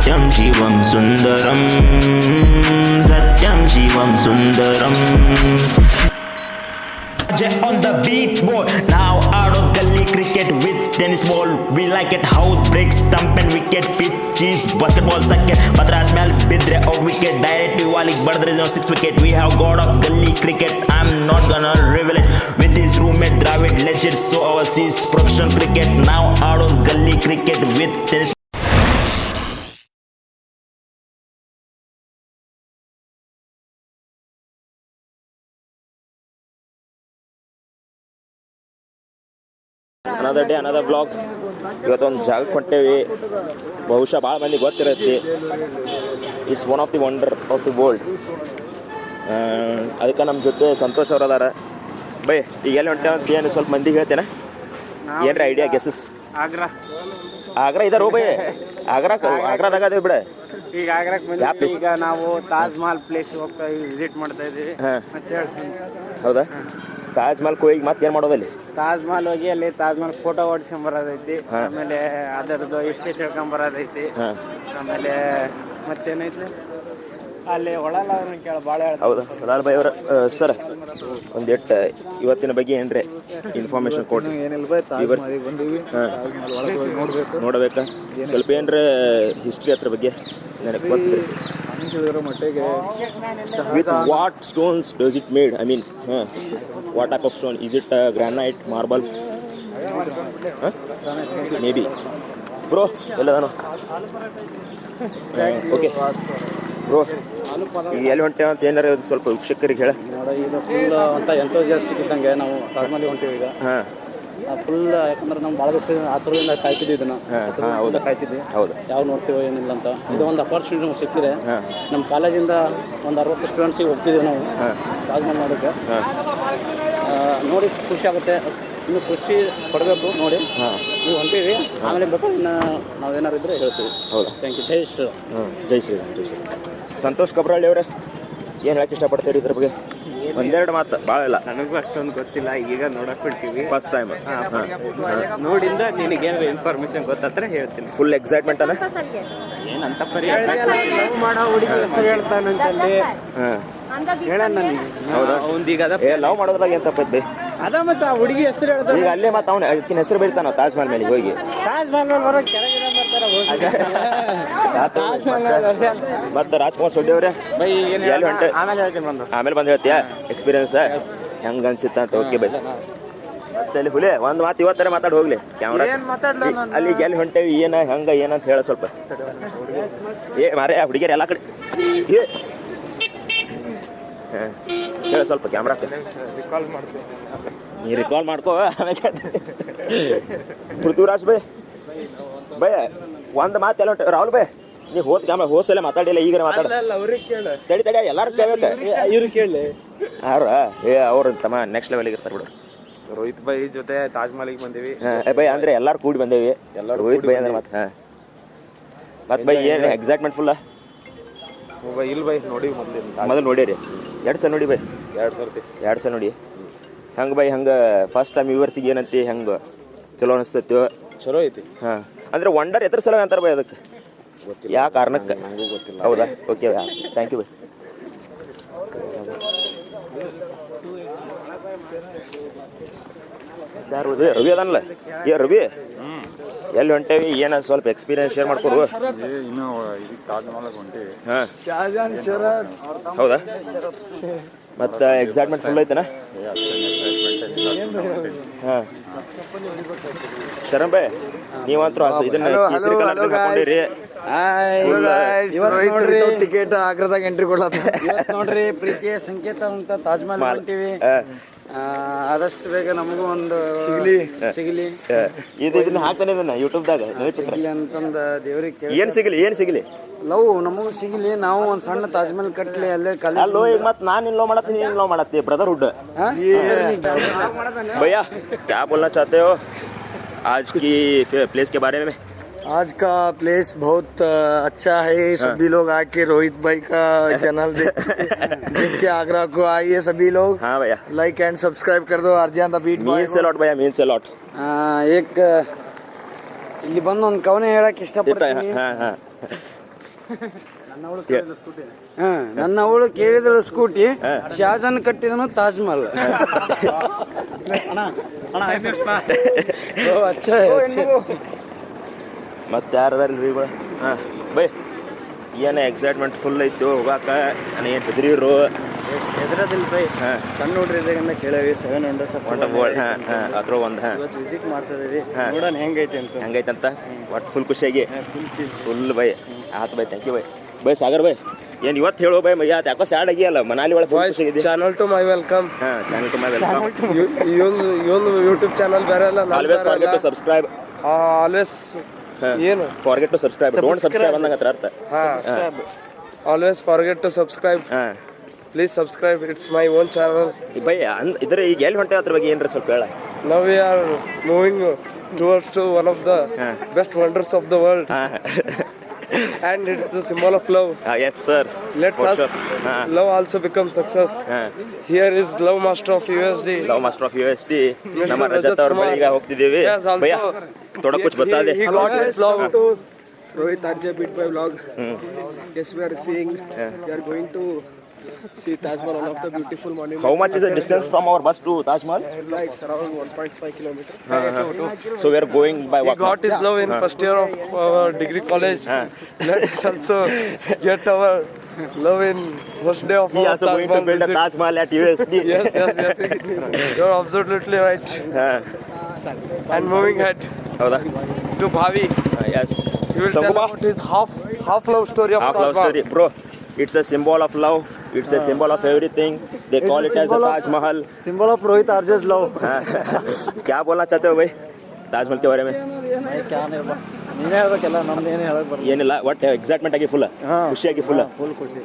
Satyam Shivam Sundaram, Satyam Shivam Sundaram. On the beat boy, now out of gully cricket with tennis ball. We like it how it breaks, stump and wicket, pitches, basketball second. Matra smell bidre out wicket, directly walik bardre no 6 wicket. We have god of gully cricket. I'm not gonna reveal it with his roommate Dravid legend. So overseas professional cricket, now out of gully cricket with tennis. Another day another blog. ಇವತ್ತೊಂದು ಜಾಗಕ್ಕೆ ಹೊಂಟೇವಿ, ಬಹುಶಃ ಭಾಳ ಮಂದಿ ಗೊತ್ತಿರುತ್ತೆ. It's one of the wonder of the world. ಅದಕ್ಕೆ ನಮ್ಮ ಜೊತೆ ಸಂತೋಷ್ ಅವ್ರು ಅದಾರ. ಬೈ ಈಗ ಎಲ್ಲಿ ಹೊಂಟೇವ ಅಂತ ಏನು ಸ್ವಲ್ಪ ಮಂದಿಗೆ ಹೇಳ್ತೇನೆ, ಏನ್ರ ಐಡಿಯಾ ಗೆಸಸ್? ಆಗ್ರಾ ಇದಾರೋ ಬೈ? ಆಗ್ರಾದಾಗ ಅದೇ ಬಿಡ. ಈಗ ಆಗ್ರಾಕ್ ಬಂದಿದ್ದೀವಿ. ಈಗ ನಾವು ತಾಜ್ ಮಹಲ್ ಪ್ಲೇಸ್ ಹೋಗ್ತಾ ವಿಸಿಟ್ ಮಾಡ್ತಾ ಇದ್ದೀವಿ. ಹೌದಾ? ತಾಜ್ ಮಹಲ್ ಹೋಗಿ ಮತ್ತೆ ಏನು ಮಾಡೋದಲ್ಲಿ? ತಾಜ್ ಮಹಲ್ ಹೋಗಿ ಅಲ್ಲಿ ತಾಜ್ ಮಹಲ್ ಫೋಟೋ ಹೊಡ್ಸ್ಕೊಂಬರೋದೈತಿ. ಆಮೇಲೆ ಅದರದ್ದು ಹಿಸ್ಟ್ರಿ ತಿಳ್ಕೊಂಬರೋದೈತಿ. ಆಮೇಲೆ ಮತ್ತೇನೈತಿ ಅಲ್ಲಿ ಒಳಲ್ಲ ಕೇಳ ಭಾಳ. ಹೌದಾ ಲಾಲ್ ಭಾಯ್ ಅವರ ಸರ್, ಒಂದೆಟ್ಟು ಇವತ್ತಿನ ಬಗ್ಗೆ ಏನ್ರಿ ಇನ್ಫಾರ್ಮೇಶನ್ ಕೊಡಿ. ನೋಡಬೇಕಾ ಸ್ವಲ್ಪ ಏನ್ರೆ ಹಿಸ್ಟ್ರಿ ಅದ್ರ ಬಗ್ಗೆ ನನಗೆ ಗೊತ್ತಿದೆ. With what stones does it made? I mean, what type of stone? Is it granite, marble? Maybe. Bro, ಎಲ್ಲದಾನು? Okay. Bro, ಈಗ ಎಲ್ಲಿ ಹೊಂಟೇವ ಅಂತ ಏನಾರ ಒಂದು ಸ್ವಲ್ಪ ವೀಕ್ಷಕರಿಗೆ ಹೇಳ. ಈಗ ಫುಲ್ ಅಂತ ಎಂಥೂಸಿಯಾಸ್ಟಿಕ್ ಇದ್ದಂಗೆ ನಾವು ತಾಜ್ ಮಹಲ್ ಹೊಂಟೀವಿ ಈಗ. ಫುಲ್ ಯಾಕಂದ್ರೆ ನಾವು ಭಾಳ ದಿವಸ ಆತುರದಿಂದ ಕಾಯ್ತಿದ್ವಿ, ಇದನ್ನು ಕಾಯ್ತಿದ್ವಿ. ಹೌದು, ಯಾವ ನೋಡ್ತೀವೋ ಏನಿಲ್ಲ ಅಂತ. ಇದು ಒಂದು ಅಪರ್ಚುನಿಟಿ ನಮ್ಗೆ ಸಿಕ್ಕಿದೆ. ನಮ್ಮ ಕಾಲೇಜಿಂದ ಒಂದು 60 ಸ್ಟೂಡೆಂಟ್ಸಿಗೆ ಹೋಗ್ತಿದ್ದೀವಿ ನಾವು ತಾಜ್ ಮಹಲ್ ನೋಡೋಕ್ಕೆ. ನೋಡಿ ಖುಷಿ ಆಗುತ್ತೆ, ಇನ್ನು ಖುಷಿ ಪಡಬೇಕು ನೋಡಿ. ನೀವು ಹೊಂಟೀವಿ, ಆಮೇಲೆ ಬೇಕು ನಾವೇನಾರು ಇದ್ರೆ ಹೇಳ್ತೀವಿ. ಹೌದಾ? Thank you. ಜೈ ಶ್ರೀರಾಮ್. ಜೈ ಶ್ರೀರಾಮ್. ಜೈ ಶ್ರೀರಾಮ್. ಸಂತೋಷ್ ಕಬ್ರಳ್ಳಿ ಅವರೇ, ಏನು ಹೇಳಕ್ಕೆ ಇಷ್ಟಪಡ್ತೀರಿ ಇದ್ರ ಬಗ್ಗೆ? ಒಂದೆರಡು ಮಾತು, ಭಾಳ ಇಲ್ಲ. ನನಗೂ ಅಷ್ಟೊಂದು ಗೊತ್ತಿಲ್ಲ, ಈಗ ನೋಡಕ್ಕೆ ಬಿಡ್ತೀವಿ ಫಸ್ಟ್ ಟೈಮ್. ನೋಡಿಂದ ನಿನಗೇನು ಇನ್ಫಾರ್ಮೇಶನ್ ಗೊತ್ತಾದ್ರೆ ಹೇಳ್ತೀನಿ. ಫುಲ್ ಎಕ್ಸೈಟ್ಮೆಂಟ್ ಅಲ್ಲ? ಏನಂತ ಮಾಡೋ ಹುಡುಗಿ ಹೆಸರು ಹೇಳ್ತಾನಂತಲ್ಲಿ ಹೇಳ ನನಗೆ. ಹೌದಾ? ಒಂದೀಗ ಅದ ಲವ್ ಮಾಡೋದ್ರಾಗ ಏನು ತಪ್ಪೈತೆ? ಅದ ಮತ್ತೆ ಆ ಹುಡುಗಿ ಹೆಸರು ಹೇಳ್ತಾನೆ. ಈಗ ಅಲ್ಲೇ ಮತ್ತೆ ಅವ್ನು ಅದಕ್ಕಿನ ಹೆಸರು ಬರೀತಾನ ತಾಜ್ ಮಹಲ್ ಮೇಲೆ ಹೋಗಿ. ತಾಜ್ ಮಹಲ್ ಬರೋ ಕೆಳಗಿನ ಮತ್ತೆ ರಾಜ್ಕುಮಾರ್ ಸೊಡ್ಡಿ ಅವರೇ, ಎಲ್ಲಿ ಹೊಂಟೆ? ಆಮೇಲೆ ಬಂದು ಹೇಳ್ತೀಯಾ ಎಕ್ಸ್ಪೀರಿಯನ್ಸ್ ಹೆಂಗೆ ಅನ್ಸಿತ್ತ ಅಂತ? Okay by. ಮತ್ತೆ ಅಲ್ಲಿ ಹುಲಿ ಒಂದು ಮಾತು ಇವತ್ತರ ಮಾತಾಡಿ ಹೋಗ್ಲಿ ಕ್ಯಾಮ್ರಾ. ಅಲ್ಲಿ ಎಲ್ಲಿ ಹೊಂಟೇವಿ, ಏನು ಹೆಂಗೆ ಏನಂತ ಹೇಳ ಸ್ವಲ್ಪ. ಮಾರೇ ಹುಡುಗಿಯರು ಎಲ್ಲ ಕಡೆ ಹೇಳ ಸ್ವಲ್ಪ ಕ್ಯಾಮ್ರಾಕ್ಕೆ. ನೀ ರಿಕಾಲ್ ಮಾಡ್ಕೋ. ಪೃಥ್ವಿರಾಜ್ ಬೈ ಒಂದು ಮಾತು ಎಲ್ಲ ಹೊಂಟ. ರಾಹುಲ್ ಬೈ, ನೀ ಹೋದ್ಸಲ ಮಾತಾಡಿಲ್ಲ, ಈಗ ಮಾತಾಡ. ತಡಿ ಎಲ್ಲರೂ ಕೇಳ್ಬೇಕು. ಇವ್ರು ಕೇಳಿ ಯಾರು? ಅವ್ರು ತಮ್ಮ ನೆಕ್ಸ್ಟ್ ಲೆವೆಲ್ಗೆ ಇರ್ತಾರೆ ಬಿಡು. ರೋಹಿತ್ ಬೈ ಜೊತೆ ತಾಜ್ ಮಹಲ್ಗೆ ಬಂದೀವಿ. ಬೈ ಅಂದ್ರೆ ಎಲ್ಲರೂ ಕೂಡಿ ಬಂದೇವಿ. ರೋಹಿತ್ ಬೈ ಅಂದ್ರೆ ಮತ್ತೆ ಬೈ ಏನು ಎಕ್ಸೈಟ್ಮೆಂಟ್ ಫುಲ್ಲ? ಇಲ್ಲ ಬೈ, ನೋಡಿ ಮೊದಲು ನೋಡಿರಿ 2 ಸಲ ನೋಡಿ ಬೈ. 2 ಸಲ ನೋಡಿ. ಹಂಗೆ ಬೈ, ಹಂಗೆ ಫಸ್ಟ್ ಟೈಮ್ ವ್ಯೂವರ್ಸಿಗೆ ಏನಂತಿ, ಹೆಂಗೆ ಚಲೋ ಅನಿಸ್ತೈತಿ? ಚಲೋ ಐತಿ. ಅಂದ್ರೆ ವಂಡರ್ ಎದ್ರ ಸಲ ಅಂತಾರೆ ಬೈ ಅದಕ್ಕೆ? ಯಾವ ಕಾರಣಕ್ಕೆ? ನನಗೂ ಗೊತ್ತಿಲ್ಲ. ಹೌದಾ? Okay, thank you bye. ಯಾರು ರವಿ ಅದನ್ನಲ್ಲ? ರವಿ ಎಲ್ಲಿ ಹೊಂಟೇವಿ, ಏನು ಸ್ವಲ್ಪ ಎಕ್ಸ್ಪೀರಿಯನ್ಸ್ ಶೇರ್ ಮಾಡ್ಕೊಡು. ಹೌದಾ? ಮತ್ತು ಎಕ್ಸೈಟ್ಮೆಂಟ್ ಫುಲ್ ಐತೆನಾ? ಹಾಂ ಶರಣ್ ಬೈ, ನೀವಂತರೂ ಇದನ್ನ ಕೇಸರಿ ಕಲರ್ ಹಾಕೊಂಡಿರಿ. ಟಿಕೆಟ್ ಆಗ್ರದಾಗ ಎಂಟ್ರಿ ಕೊಡ್ಲತ್ತ ನೋಡ್ರಿ. ಪ್ರೀತಿಯ ಸಂಕೇತ ಅಂತ ತಾಜ್ ಮಹಲ್ ಹೊಂಟೀವಿ. ಆದಷ್ಟು ಬೇಗ ನಮಗೂ ಒಂದು ಸಿಗಲಿ. ಇದನ್ನ ಹಾಕ್ತಾನೆ ಇದನ್ನ ಯೂಟ್ಯೂಬ್ದಾಗ ಅಂತಂದ ದೇವ್ರಿಗೆ ಏನು ಸಿಗಲಿ ಲವ್ ನಮಗೂ ಸಿಗಲಿ. ನಾವು ಒಂದು ಸಣ್ಣ ತಾಜ್ ಮಹಲ್ ಕಟ್ಲಿ ಅಲ್ಲೇ ಅಲ್ಲೋ. ಈಗ ಮತ್ತೆ ನಾನು ಇನ್ ಲವ್ ಮಾಡತ್ತೀನಿ, ನೀನು ಲವ್ ಮಾಡತ್ತಿ. ಬ್ರದರ್ಹುಡ್. भैया क्या बोलना चाहते हो आज की प्लेस के बारे में? आज का प्लेस बहुत अच्छा है. सभी लोग आके रोहित भाई का चैनल देख के आगरा को आइए सभी लोग. हाँ भैया, लाइक एंड सब्सक्राइब कर दो. अर्जियान the beat means a lot भैया, मीन्स अ लॉट. एक ಇಲ್ಲಿ ಬಂದು ಒಂದು ಕವನ ಹೇಳಕ್ಕೆ ಇಷ್ಟಪಡ್ತೀನಿ. ನನ್ನ ಅವಳು ಕೇಳಿದಳು ಸ್ಕೂಟಿ, ಶಾಜನ್ ಕಟ್ಟಿದನು ತಾಜ್ ಮಹಲ್. ಮತ್ತೆ ಯಾರದಾರಿಲ್ರಿ ಈಗ? ಹಾಂ ಬೈ, ಏನು ಎಕ್ಸೈಟ್ಮೆಂಟ್ ಫುಲ್ ಐತು ಹೋಗಾಕ, ಏನು ಹೆದರಿರು? ಹೆದರದಿಲ್ಲ ಬೈ. ಸಣ್ಣ ಹುಡ್ರಿ ಇದ್ದಾಗಂದ ಕೇಳೇವಿ 7 ವಂಡರ್ಸ್ ಆಫ್ ವರ್ಲ್ಡ್. ಅದ್ರ ಒಂದು ಇವತ್ತು ವಿಸಿಟ್ ಮಾಡ್ತಾ ಇದೀವಿ, ನೋಡೋಣ ಹೆಂಗೈತೆ ಅಂತ. ಹೆಂಗೈತಂತ ಒಟ್ಟು ಫುಲ್ ಖುಷಿಯಾಗಿ ಫುಲ್ ಬೈ ಆತು bye. Thank you bye. Bye Sagar bye, ಏನು ಇವತ್ತು ಹೇಳೋ ಬೈ ಯಾಕೆ ಯಾಕೋ ಸ್ಯಾಡ್ ಆಗಿಯಲ್ಲ ಮನಾಲಿ ಒಳಗೆ ಫುಲ್ ಖುಷಿಯಾಗಿದೆ. Channel to my welcome. Channel to my welcome. ಇವೊಂದು ಯೂಟ್ಯೂಬ್ ಚಾನಲ್ ಬೇರೆ ಅಲ್ಲ, always forget to subscribe. Always ಏನು forget to subscribe, don't subscribe ಅಂದಂಗೆ ಅರ್ಥ. Always forget to subscribe. Please subscribe, it's my own channel. ಬೈ ಇದ್ರ ಈಗ ಎಲ್ಲಿ ಹೊಂಟೆ ಅದ್ರ ಬಗ್ಗೆ ಏನ್ರ ಸ್ವಲ್ಪ ಹೇಳ. Now we are moving towards to one of the best wonders of the world, and it's the symbol of love. Yes sir. Let's us love also become success. Here is Love Master of USD. Love Master of USD. ನಮ್ಮ ರಜತ್ ಅವ್ರ ಬಳಿಗೆ ಹೋಗ್ತಿದ್ದೀವಿ. ಭಯ್ಯ ಥೋड़ा कुछ बता दे. He got his love to Rohit RJ Beat by Vlog. Yes, we are seeing. We are going to see Taj Mahal, one of the beautiful monuments. How much is the distance from our bus to Taj Mahal? Like it's around 1.5 kilometers. So we are going by He walk. got his love in first year of our degree college. Let us also get our love in first day of He our also Taj going to Mahal build a visit. Taj Mahal at USD. Yes. You're absolutely right. And moving ahead ಹೌದಾ? to Bhavi. Yes. He will tell Sanguba, about his half love story of half Taj love Mahal. story, bro. It's a symbol of love. It's a symbol of everything. They call it as a Taj Mahal. Symbol of Rohit RJ's love. क्या बोलना चाहते हो भाई ताजमहल के बारे में? ನೀನೇ ಹೇಳ್ಬೇಕಲ್ಲ, ನಮ್ದು ಏನು ಹೇಳಕ್ ಬರಲ್ಲ. ಏನಿಲ್ಲ, ಒಟ್ಟು ಎಕ್ಸೈಟ್ಮೆಂಟ್ ಆಗಿ ಫುಲ್ ಖುಷಿಯಾಗಿ ಫುಲ್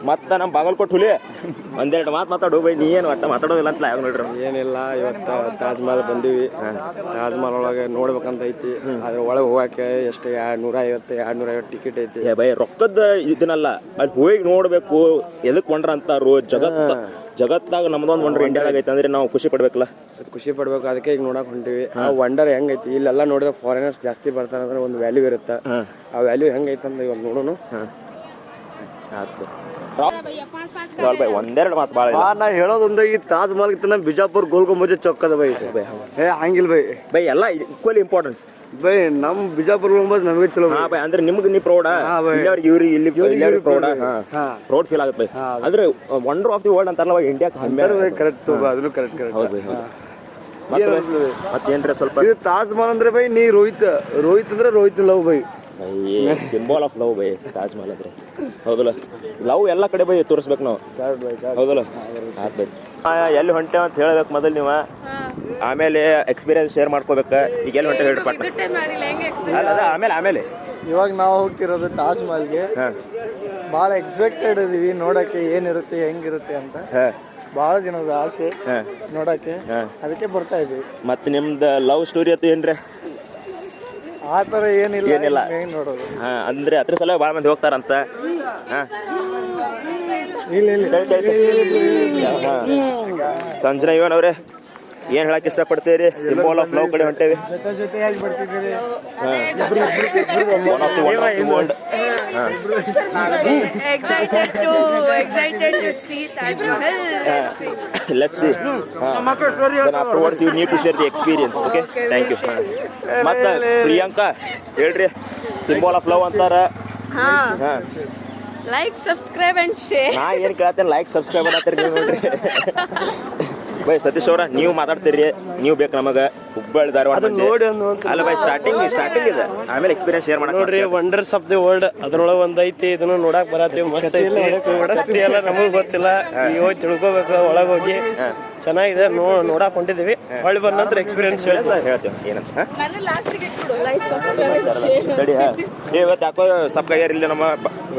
ಮತ್ತೆ ನಮ್ಮ ಬಾಗಲಕೋಟ್ ಹುಲಿ ಒಂದೆರಡು ಮಾತು ಮಾತಾಡು ಬೈ. ನೀ ಏನು ಒಟ್ಟು ಮಾತಾಡೋದಿಲ್ಲ ಅಂತ ಯಾವ ನೋಡ್ರಿ. ಏನಿಲ್ಲ, ಇವತ್ತು ತಾಜ್ ಮಹಲ್ ಬಂದೀವಿ. ತಾಜ್ ಮಹಲ್ ಒಳಗೆ ನೋಡ್ಬೇಕಂತ ಐತಿ. ಅದ್ರ ಒಳಗೆ ಹೋಗಕ್ಕೆ ಎಷ್ಟು 250 ಟಿಕೆಟ್ ಐತಿ. ಏ ಬೈ ರೊಕ್ಕದ ಇದನ್ನಲ್ಲ, ಅಲ್ಲಿ ಹೋಗಿ ನೋಡ್ಬೇಕು. ಎದಕ್ ಕೊಂಡ್ರ ಅಂತಾರು ಜಗತ್ತಾಗ ನಮ್ದೊಂದು ವಂಡರ್ ಇಂಡಿಯಾದಾಗ ಐತೆ ಅಂದ್ರೆ ನಾವು ಖುಷಿ ಪಡ್ಬೇಕಲ್ಲ. ಖುಷಿ ಪಡ್ಬೇಕು, ಅದಕ್ಕೆ ಈಗ ನೋಡಕ್ ಹೊಂಟಿವಿ. ಆ ವಂಡರ್ ಹೆಂಗೈತಿ ಇಲ್ಲೆಲ್ಲ ನೋಡಿದ್ರೆ ಫಾರಿನರ್ಸ್ ಜಾಸ್ತಿ ಬರ್ತಾರೆ ಅಂದ್ರೆ ಒಂದು ವ್ಯಾಲ್ಯೂ ಇರುತ್ತೆ. ಆ ವ್ಯಾಲ್ಯೂ ಹೆಂಗೈತೆ ಅಂತ ಇವಾಗ ನೋಡೋಣ. ಒಂದೆರಡು ಮಾತು ಭಾಳ ನಾ ಹೇಳೋದೊಂದ ಈ ತಾಜ್ ಮಹಲ್ ಗಿಂತ ಬಿಜಾಪುರ್ ಗೋಲ್ ಗುಂಬಜ್ ಚೌಕದ ಬೈ. ಹಂಗಿಲ್ ಬೈ. ಬೈ ಎಲ್ಲ ಈಕ್ವಲಿ ಇಂಪಾರ್ಟೆನ್ಸ್ ಬೈ. ನಮ್ ಬಿಜಾಪುರ್ ಗೋಲ್ ಗುಂಬಜ್ ನಮಗೆ ಚಲೋ ಬೈ. ಅಂದ್ರೆ ನಿಮ್ಗೆ ನೀ ಪ್ರೌಡ, ಇವ್ರಿಗೆ ಇಲ್ಲಿ ಪ್ರೌಡ, ಪ್ರೌಡ್ ಫೀಲ್ ಆಗುತ್ತೆ ಬೈ. ಅಂದ್ರೆ ವಂಡರ್ ಆಫ್ ದಿ ವರ್ಲ್ಡ್ ಅಂತಾರಲ್ಲ ಇಂಡಿಯಾಕ್ಕೆ. ಕರೆಕ್ಟ್, ಅದನ್ನು ಕರೆಕ್ಟ್. ಹೌದು ಬೈ. ಮತ್ತೇನ್ರಿ ಸ್ವಲ್ಪ ಇದು ತಾಜ್ ಮಹಲ್ ಅಂದ್ರೆ ಬೈ, ನೀ ರೋಹಿತ್ ಅಂದ್ರೆ Rohit love by. Symbol of love by Taj Mahal ಅಂದ್ರೆ. ಹೌದಲ್ಲ, ಲವ್ ಎಲ್ಲ ಕಡೆ ಬೈ ತೋರಿಸ್ಬೇಕು ನಾವು. ಹೌದಲ್ಲ, ಆತ್ ಬೈ. ಎಲ್ಲಿ ಹೊಂಟೆ ಅಂತ ಹೇಳ್ಬೇಕು ಮೊದಲು ನೀವು, ಆಮೇಲೆ ಎಕ್ಸ್ಪೀರಿಯನ್ಸ್ ಶೇರ್ ಮಾಡ್ಕೋಬೇಕು. ಈಗ ಎಲ್ಲಿ ಹೊಂಟೆ ಹೇಳಿ ಪಾಠ ಅದ ಆಮೇಲೆ ಇವಾಗ ನಾವು ಹೋಗ್ತಿರೋದು ತಾಜ್ ಮಹಲ್ಗೆ. ಭಾಳ ಎಕ್ಸೈಟೆಡ್ ಇದೀವಿ ನೋಡಕ್ಕೆ ಏನಿರುತ್ತೆ ಹೆಂಗಿರುತ್ತೆ ಅಂತ. ಭಾಳ ದಿನದ ಆಸೆ ನೋಡಕ್ಕೆ, ಅದಕ್ಕೆ ಬರ್ತಾ ಇದೀವಿ. ಮತ್ತೆ ನಿಮ್ದು ಲವ್ ಸ್ಟೋರಿ ಅಂತ ಏನ್ರಿ? ಆ ಥರ ಏನಿಲ್ಲ ನೋಡೋದು. ಅಂದ್ರೆ ಅದ್ರ ಸಲ ಭಾಳ ಮಂದಿ ಹೋಗ್ತಾರಂತ. ಸಂಜನಾ ಇವನ್ ಅವ್ರೆ ಏನ್ ಹೇಳಕ್ ಇಷ್ಟಪಡ್ತೀರಿ? ಸಿಂಬಲ್ ಆಫ್ ಲವ್ ಕಡೆ ಹೊಂಟೇವಿ. ಜೊತೆಯಾಗಿ ಬರ್ತಿದ್ದೀರಿ. Excited to see Taj Mahal. Let's see. Then afterwards you need to share the experience. Okay? Thank you. ಮತ್ತೆ ಪ್ರಿಯಾಂಕಾ ಹೇಳ್ರಿ, ಸಿಂಬಲ್ ಆಫ್ ಲವ್ ಅಂತಾರ. Like, subscribe and share. ನಾ ಏನ್ ಕೇಳತ್ತೇನೆ, ಲೈಕ್ ಸಬ್ಸ್ಕ್ರೈಬ್ ಮಾಡತ್ತೀರಿ ನೀವು ನೋಡ್ರಿ. ಬೈ ಸತೀಶ್ ಅವ್ರ ನೀವು ಮಾತಾಡ್ತೀರಿ, ನೀವು ಬೇಕು ನಮಗೆ ಹುಬ್ಬಳ್ಳಿ ಧಾರವಾಡ ಅಲ್ಲ ಬೈ. ಸ್ಟಾರ್ಟಿಂಗ್ ಇದೆ, ಆಮೇಲೆ ಎಕ್ಸ್ಪೀರಿಯನ್ಸ್ ಶೇರ್ ಮಾಡಕ್ ನೋಡ್ರಿ. ವಂಡರ್ಸ್ ಆಫ್ ದಿ ವರ್ಲ್ಡ್ ಅದ್ರೊಳಗೆ ಒಂದ್ ಐತಿ. ಇದನ್ನು ನೋಡಕ್ ಬರತ್ತೀವಿ, ಮಸ್ತ್ ಐತಿ. ಎಲ್ಲ ನಮಗ್ ಗೊತ್ತಿಲ್ಲ, ನೀವು ತಿಳ್ಕೊಬೇಕು. ಒಳಗೆ ಹೋಗಿ ಚೆನ್ನಾಗಿದೆ, ನೋಡಕ್ ಹೊಂಟಿದೀವಿ. ಹೊಳ್ಳಿ ಬಂದ ನಂತರ ಎಕ್ಸ್ಪೀರಿಯನ್ಸ್ ಹೇಳ್ತೇವೆ ಏನಂತ. ನಾನು ಲಾಸ್ಟಿಗೆ ಇಟ್ಬಿಡು. Like, subscribe and share. Ready? ಇವತ್ತು ಯಾಕೋ ಸಬ್ ಕೈಯಾರ ಇಲ್ಲಿ ನಮ್ಮ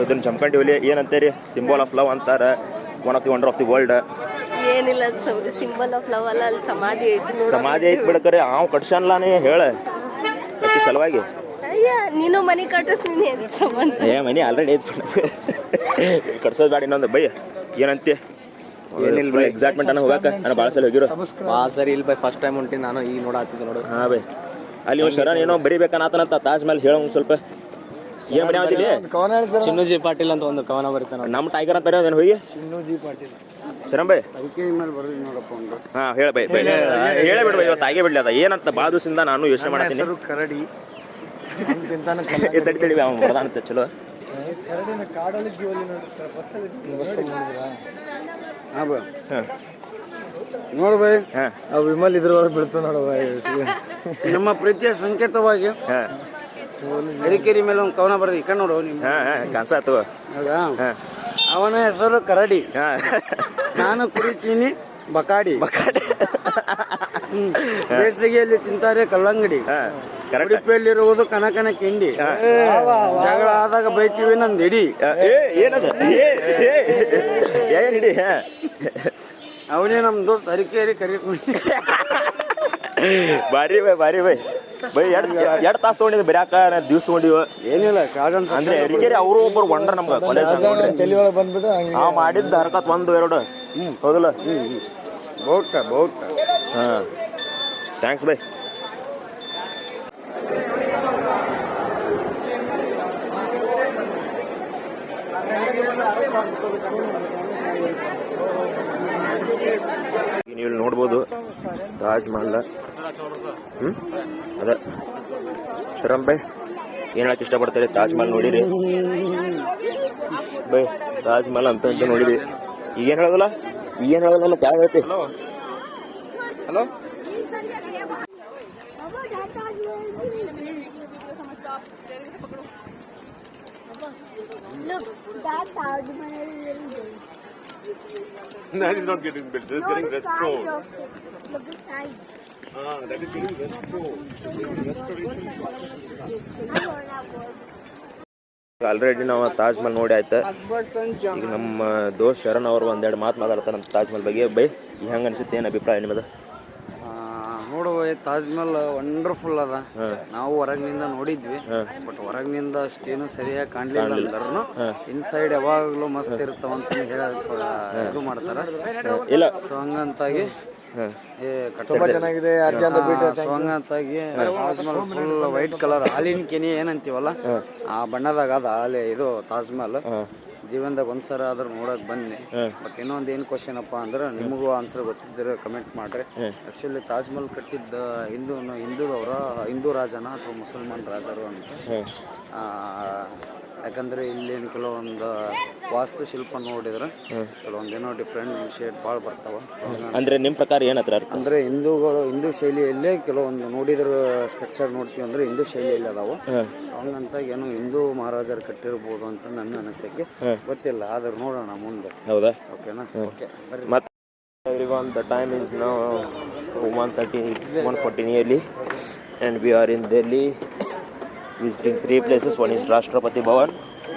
ಇದನ್ನ ಜಮ್ಕಂಡಿವಲಿ ಏನಂತೀರಿ? ಸಿಂಬಲ್ ಆಫ್ ಲವ್ ಅಂತಾರ, one of the wonder of the world. ಏನಿಲ್ಲ, ಸಿಂಬಲ್ ಆಫ್ ಲವ್ ಅಲ್ಲ, ಅಲ್ಲಿ ಸಮಾಧಿ ಐತಿ. ಸಮಾಧಿ ಐತಿ ಬಿಡಕರೆ ಅವ್ ಕಟ್ಸನ್ಲಾನೇ ಹೇಳ ಅಕ್ಕಿ ಸಲುವಾಗಿ. ಅಯ್ಯ, ನೀನು ಮನೆ ಕಟ್ಟಿಸ್, ನೀನು ಏನು ಸಂಬಂಧ? ಮನಿ ಆಲ್ರೆಡಿ ಐತಿ, ಕಟ್ಸೋದು ಬೇಡ ಇನ್ನೊಂದು. ಬೈ ಏನಂತೆ? ಏನಿಲ್ಲ, ಎಕ್ಸೈಟ್ಮೆಂಟ್ ಅನ್ನ ಹೋಗಾಕ ನಾನು ಭಾಳ ಸಲ ಹೋಗಿರೋ. ಸರಿ ಇಲ್ಲ ಬೈ, ಫಸ್ಟ್ ಟೈಮ್ ಹೊಂಟಿ ನಾನು. ಈಗ ನೋಡಾತಿದ್ದೆ ನೋಡು. ಹಾಂ ಬೈ, ಅಲ್ಲಿ ನೀವು ಶರಣ್ ಏನೋ ಬರಿಬೇಕನ್ನತನಂತ ತಾಜ್ ಮಹಲ್ ಹೇಳೋ ಸ್ವಲ್ಪ. ಏನು ಬರೀ ಅವತ್ತಿಲ್ಲಿ ಕವನ ಹೇಳಿ ಸರ್. ಚಿನ್ನೂಜಿ ಪಾಟೀಲ್ ಅಂತ ಒಂದು ಕವನ ಬರೀತಾನೆ. ನಮ್ಮ ಟೈಗರ್ ಅಂತ ಬರೆಯೋದೇನು ಹೋಗಿ ಚಿನ್ನೂಜಿ ಪಾಟೀಲ್ ಶರಂ ಬೈ. ಅದಕ್ಕೆ ಮೇಲೆ ಬರ್ದಿದ್ದು ನೋಡಪ್ಪ ಒಂದು. ಹಾಂ ಹೇಳ ಬೈ ಹೇಳೇ ಬಿಡ್ಬೈ, ಇವತ್ತು ಆಗೇ ಬಿಡ್ಲಿ ಅದ ಏನಂತ ಭಾಳ ದಿವಸದಿಂದ ನಾನು ಯೋಚನೆ ಮಾಡ್ತೀನಿ. ಹೆಸರು ಕರಡಿ ಅಂತಿಂತಾನೆ ತಡಿ ಅವ್ನು ಬರ್ದಾನಂತೆ ಚಲೋ. ಕರಡಿನ ಕಾಡಲ್ಲಿ ಜೀವಲಿ ನೋಡ್ರಿ. ಹಾಂ ಬೈ ನೋಡು ಬೈ, ಹಾಂ ಆ ವಿಮಲ್ ಇದ್ರೊಳಗೆ ಬೀಳ್ತು ನೋಡುವ. ನಮ್ಮ ಪ್ರೀತಿಯ ಸಂಕೇತವಾಗಿ ಹಾಂ ಅರಿಕೇರಿ ಮೇಲೆ ಒಂದು ಕವನ ಬರ್ದು ಇಕ್ಕ ನೋಡು ನಿಮ್ಮ. ಹಾಂ ಹಾಂ ಕಾಣಿಸಾತು. ಹೌದಾ? ಹಾಂ ಅವನ ಹೆಸರು ಕರಡಿ, ಹಾಂ ನಾನು ಕುಡಿತೀನಿ ಬಕಾಡಿ. ಬೇಸಿಗೆಯಲ್ಲಿ ತಿಂತಾರೆ ಕಲ್ಲಂಗಡಿ, ಹಾಂ ಕರೆಕ್ಟ್. ಉಡುಪಿಯಲ್ಲಿರುವುದು ಕನಕನ ಕಿಂಡಿ, ಜಗಳ ಆದಾಗ ಬೈತೀವಿ ನಂದು ಹಿಡಿ. ಏನದ ಏನು ಹಿಡಿ. ಹಾಂ ಅವನೇ ನಮ್ಮ ದೋಸ್ತ್ ಅರಿಕೇರಿ ಕರಿಕೊಂಡು. ಭಾರಿ ಬೈ ಎರಡು ತಾಸು ತೊಗೊಂಡಿದ್ದು ಬರೀಕ ದಿವ್ಸ ತೊಗೊಂಡಿವ. ಏನಿಲ್ಲ ಕಾಡಂತ ಅಂದ್ರೆ ಅರಿಕೇರಿ ಅವರು ಒಬ್ಬರು ವಂಡ್ರ ನಮ್ಗೆ ಕಾಲೇಜ್ ತಲೆ ಒಳಗೆ ಬಂದ್ಬಿಟ್ಟು ಹಂಗೆ ನಾವು ಮಾಡಿದ್ದ ಹರಕತ್ 1-2 ಹೌದಲ್ಲ. ಬಹುಟ್ ಹಾಂ ಥ್ಯಾಂಕ್ಸ್ ಬೈ. ನೀವು ಇಲ್ಲಿ ನೋಡ್ಬೋದು ತಾಜ್ ಮಹಲ್. ಅದೇ ಶರಂ ಬೈ ಏನು ಹೇಳಕ್ಕೆ ಇಷ್ಟಪಡ್ತಾರೆ? ತಾಜ್ ಮಹಲ್ ನೋಡಿರಿ ಬೈ, ತಾಜ್ ಮಹಲ್ ಅಂತ ನೋಡಿದ್ವಿ. ಈಗೇನು ಹೇಳೋದಲ್ಲ ಯಾವ ಹೇಳ್ತಿ? Hello Look, that Taj Mahal is That is not getting built. This is getting restored. Look the side. That is getting restored. Already ನಾವು ತಾಜ್ ಮಹಲ್ ನೋಡಿ ಆಯ್ತು. ಈಗ ನಮ್ಮ ದೋಸ್ತ್ ಶರಣ್ ಅವರು ಒಂದೆರಡು ಮಾತು ಮಾತಾಡ್ತಾರೆ ನಮ್ಮ ತಾಜ್ ಮಹಲ್ ಬಗ್ಗೆ. ಬೈ ಹೆಂಗೆ ಅನ್ಸುತ್ತೆ, ಏನು ಅಭಿಪ್ರಾಯ ನಿಮ್ಮದು? ನೋಡುವ ತಾಜ್ ಮಹಲ್ ವಂಡರ್ಫುಲ್ ಅದ. ನಾವು ಹೊರಗಿನಿಂದ ನೋಡಿದ್ವಿ, ಬಟ್ ಹೊರಗಿನಿಂದ ಅಷ್ಟೇನು ಸರಿಯಾಗಿ ಕಾಣ್ಲಿಲ್ಲ ಅಂದ್ರೂ ಇನ್ಸೈಡ್ ಯಾವಾಗಲೂ ಮಸ್ತ್ ಇರ್ತಾವಂತ ಇದು ಮಾಡ್ತಾರ. ಇಲ್ಲ ಸೊ ಹಂಗಂತಾಗಿ ತುಂಬಾ ಚೆನ್ನಾಗಿದೆ. ಸೊ ಹಂಗಂತಾಗಿ Taj Mahal full white colour ಹಾಲಿನ ಕೆನಿ ಏನಂತೀವಲ್ಲ ಆ ಬಣ್ಣದಾಗ ಅದ ಹಾಲಿ ಇದು ತಾಜ್ ಮಹಲ್. ಜೀವನದಾಗ ಒಂದ್ಸರ ಆದ್ರೂ ನೋಡಕ್ ಬನ್ನಿ. ಬಟ್ ಇನ್ನೊಂದು ಏನು ಕ್ವಶನ್ ಅಪ್ಪ ಅಂದ್ರೆ ನಿಮಗೂ ಆನ್ಸರ್ ಗೊತ್ತಿದ್ರೆ ಕಮೆಂಟ್ ಮಾಡ್ರಿ. ಆಕ್ಚುಲಿ ತಾಜ್ ಮಹಲ್ ಕಟ್ಟಿದ್ದ ಹಿಂದೂ ರಾಜನ ಅಥವಾ ಮುಸಲ್ಮಾನ್ ರಾಜರು ಅಂತ. ಯಾಕಂದ್ರೆ ಇಲ್ಲಿ ಕೆಲವೊಂದು ವಾಸ್ತುಶಿಲ್ಪ ನೋಡಿದ್ರೆ ಕೆಲವೊಂದೇನೋ ಡಿಫ್ರೆಂಟ್ ಶೇಡ್ ಭಾಳ ಬರ್ತಾವ. ಅಂದ್ರೆ ನಿಮ್ಮ ಪ್ರಕಾರ ಏನತ್ರ? ಅಂದ್ರೆ ಹಿಂದೂ ಶೈಲಿಯಲ್ಲೇ ಕೆಲವೊಂದು ನೋಡಿದ್ರ ಸ್ಟ್ರಕ್ಚರ್ ನೋಡ್ತೀವಿ ಅಂದ್ರೆ ಹಿಂದೂ ಶೈಲಿಯಲ್ಲಿ ಅದಾವ. ಹಂಗಂತ ಏನೋ ಹಿಂದೂ ಮಹಾರಾಜರು ಕಟ್ಟಿರ್ಬೋದು ಅಂತ ನನ್ನ ಅನಿಸಿಕೆ. ಗೊತ್ತಿಲ್ಲ, ಆದ್ರೆ ನೋಡೋಣ ಮುಂದೆ. ಹೌದಾ? ಓಕೆನಾ? ಓಕೆ ಬರ್ರಿ. ಮತ್ತೆ everyone, the time is now 1:40 nearly and we are in Delhi visiting 3 places. One is Rashtrapati Bhavan,